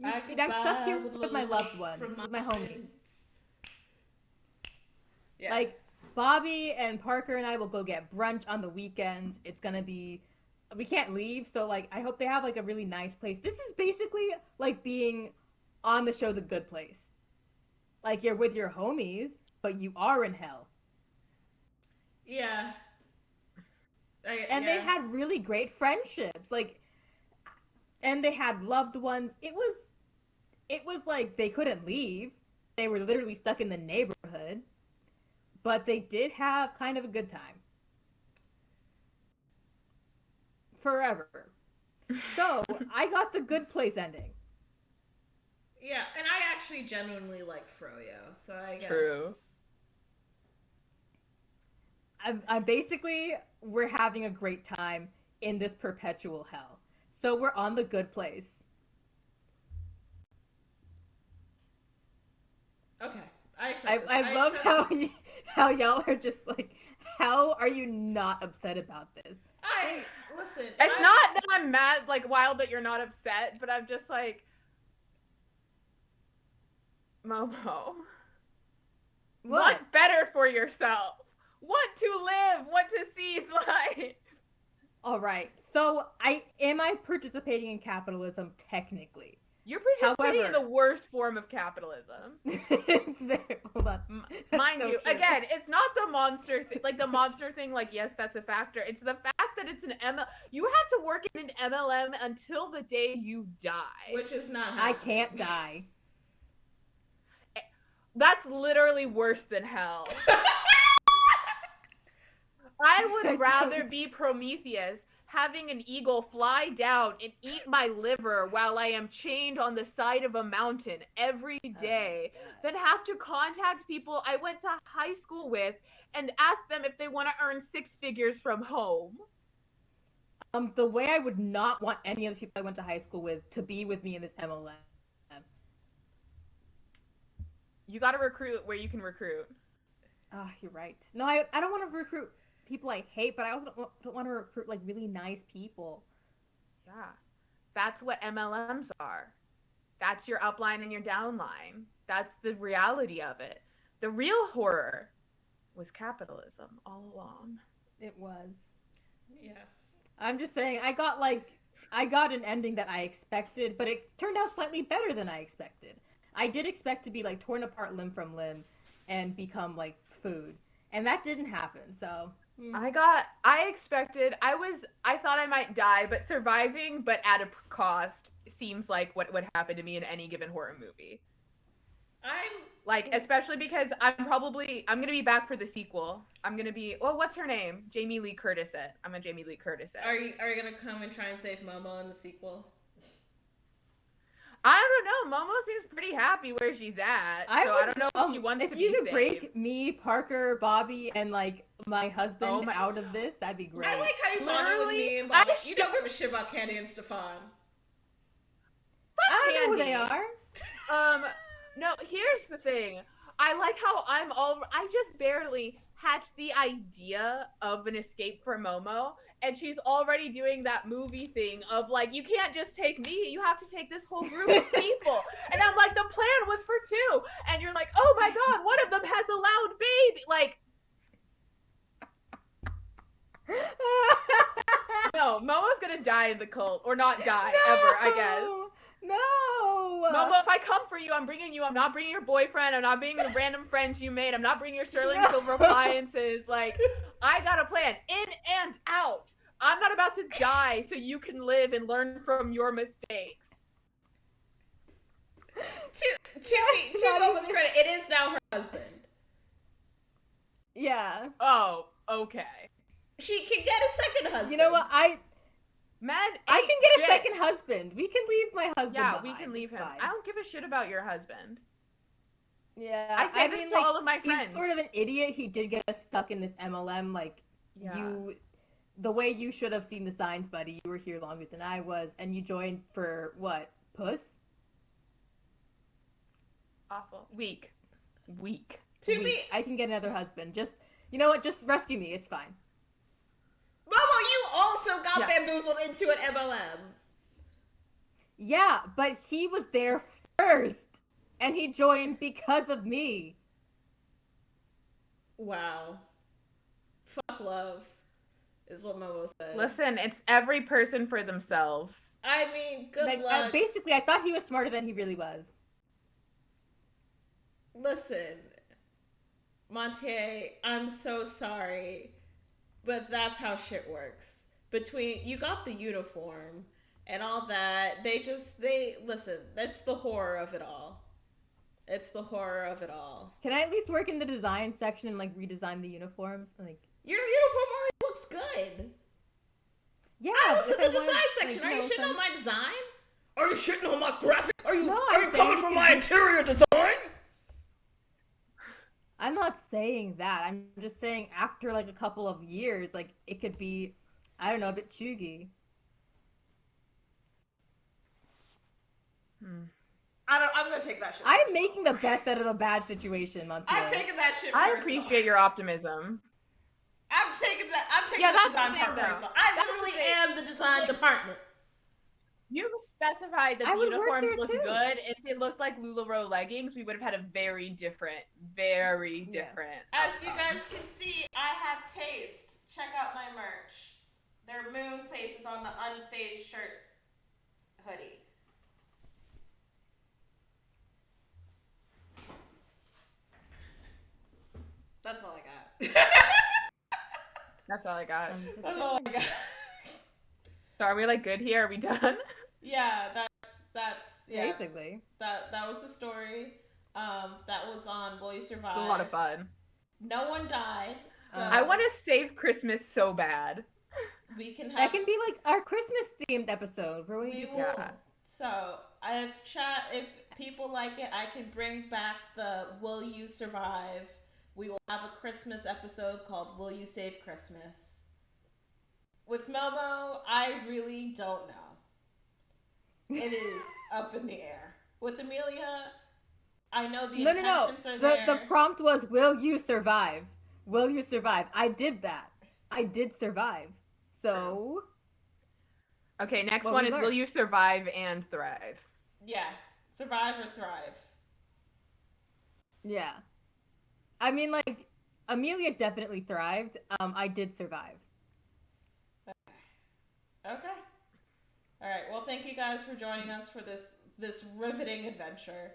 I'm stuck here with my loved ones, with my homies. Yes. Like, Bobby and Parker and I will go get brunch on the weekends. It's gonna be... We can't leave, so, like, I hope they have, like, a really nice place. This is basically like being on the show The Good Place. Like, you're with your homies, but you are in hell. Yeah. And they had really great friendships. Like, and they had loved ones. It was like they couldn't leave. They were literally stuck in the neighborhood. But they did have kind of a good time. Forever. So, I got the Good Place ending. Yeah, and I actually genuinely like Froyo, so I guess... True. I'm basically, we're having a great time in this perpetual hell. So we're on the Good Place. Okay, I accept this. I love how y'all are just like, how are you not upset about this? Listen. It's not that I'm mad, like, wild that you're not upset, but I'm just like, Momo, want better for yourself. Want to live. Want to seize life. All right. So, am I participating in capitalism technically? You're participating in the worst form of capitalism. Hold on. Mind you, true. Again, it's not the monster thing. Like, the monster thing, like, yes, that's a factor. It's the fact that it's an MLM. You have to work in an MLM until the day you die. Which is not happening. I can't die. That's literally worse than hell. I would rather be Prometheus, having an eagle fly down and eat my liver while I am chained on the side of a mountain every day, than have to contact people I went to high school with and ask them if they want to earn 6 figures from home. The way I would not want any of the people I went to high school with to be with me in this MLM. You gotta recruit where you can recruit. Oh, you're right. No, I don't want to recruit people I hate, but I also don't want to recruit, like, really nice people. Yeah. That's what MLMs are. That's your upline and your downline. That's the reality of it. The real horror was capitalism all along. It was. Yes. I'm just saying, I got an ending that I expected, but it turned out slightly better than I expected. I did expect to be, like, torn apart limb from limb and become, like, food. And that didn't happen, so... I thought I might die, but surviving, but at a cost, seems like what would happen to me in any given horror movie. Especially because I'm gonna be back for the sequel. I'm gonna be, what's her name? Jamie Lee Curtis it. I'm a Jamie Lee Curtis it. Are you gonna come and try and save Momo in the sequel? I don't know. Momo seems pretty happy where she's at. I don't know if she wants to be saved. If you could break me, Parker, Bobby, and, like, my husband out of this, that'd be great. I like how you bonded with me and Bobby. You don't give a shit about Candy and Stefan. I don't know who they are. No, here's the thing. I like how I just barely hatched the idea of an escape for Momo, and she's already doing that movie thing of, like, you can't just take me, you have to take this whole group of people. And I'm like, the plan was for 2. And you're like, oh my god, one of them has a loud baby. Like, no, Momo's gonna die in the cult. Or not die, ever, I guess. No! Momo, if I come for you, I'm bringing you. I'm not bringing your boyfriend. I'm not bringing the random friends you made. I'm not bringing your sterling silver appliances. Like, I got a plan. In and out. I'm not about to die so you can live and learn from your mistakes. To Momo's credit, it is now her husband. Yeah. Oh, okay. She can get a second husband. You know what? I can get a second husband. We can leave my husband behind. We can leave him. Fine. I don't give a shit about your husband. Yeah, I say this to all of my friends. He's sort of an idiot. He did get us stuck in this MLM. The way you should have seen the signs, buddy. You were here longer than I was, and you joined for what? Puss? Awful. Weak. I can get another husband. Just, you know what? Just rescue me. It's fine. Momo, you also got bamboozled into an MLM. Yeah, but he was there first. And he joined because of me. Wow. Fuck love, is what Momo said. Listen, it's every person for themselves. I mean, good luck. Basically, I thought he was smarter than he really was. Listen, Montier, I'm so sorry, but that's how shit works. You got the uniform and all that, listen, that's the horror of it all. It's the horror of it all. Can I at least work in the design section and redesign the uniforms? Your uniform already looks good. Yeah. I was in the design section. Are you shitting on my design? Are you shitting on my graphic? Are you coming from my interior design? I'm not saying that. I'm just saying after a couple of years, it could be, I don't know, a bit chuggy. I'm gonna take that shit. I'm making the best out of a bad situation, Montier. I'm taking that shit I personal. appreciate your optimism. I'm taking the design part personal. I literally am the design department. You specified that the uniforms look good. If it looked like LuLaRoe leggings, we would have had a very different. As you guys can see, I have taste. Check out my merch. There are moon faces on the unfazed shirts hoodie. That's all I got. That's all I got. That's all I got. So are we good here? Are we done? Yeah, that's basically. That was the story. That was on Will You Survive? It was a lot of fun. No one died. So I want to save Christmas so bad. We can have. That can be our Christmas themed episode. Where we will. Yeah. So if people like it, I can bring back the Will You Survive. We will have a Christmas episode called Will You Save Christmas? With Momo, I really don't know. It is up in the air. With Amelia, I know the intentions are there. The prompt was, will you survive? Will you survive? I did that. I did survive. So... Okay, next one is, will you survive and thrive? Yeah. Survive or thrive. Yeah. I mean, Amelia definitely thrived. I did survive. Okay. All right. Well, thank you guys for joining us for this riveting adventure.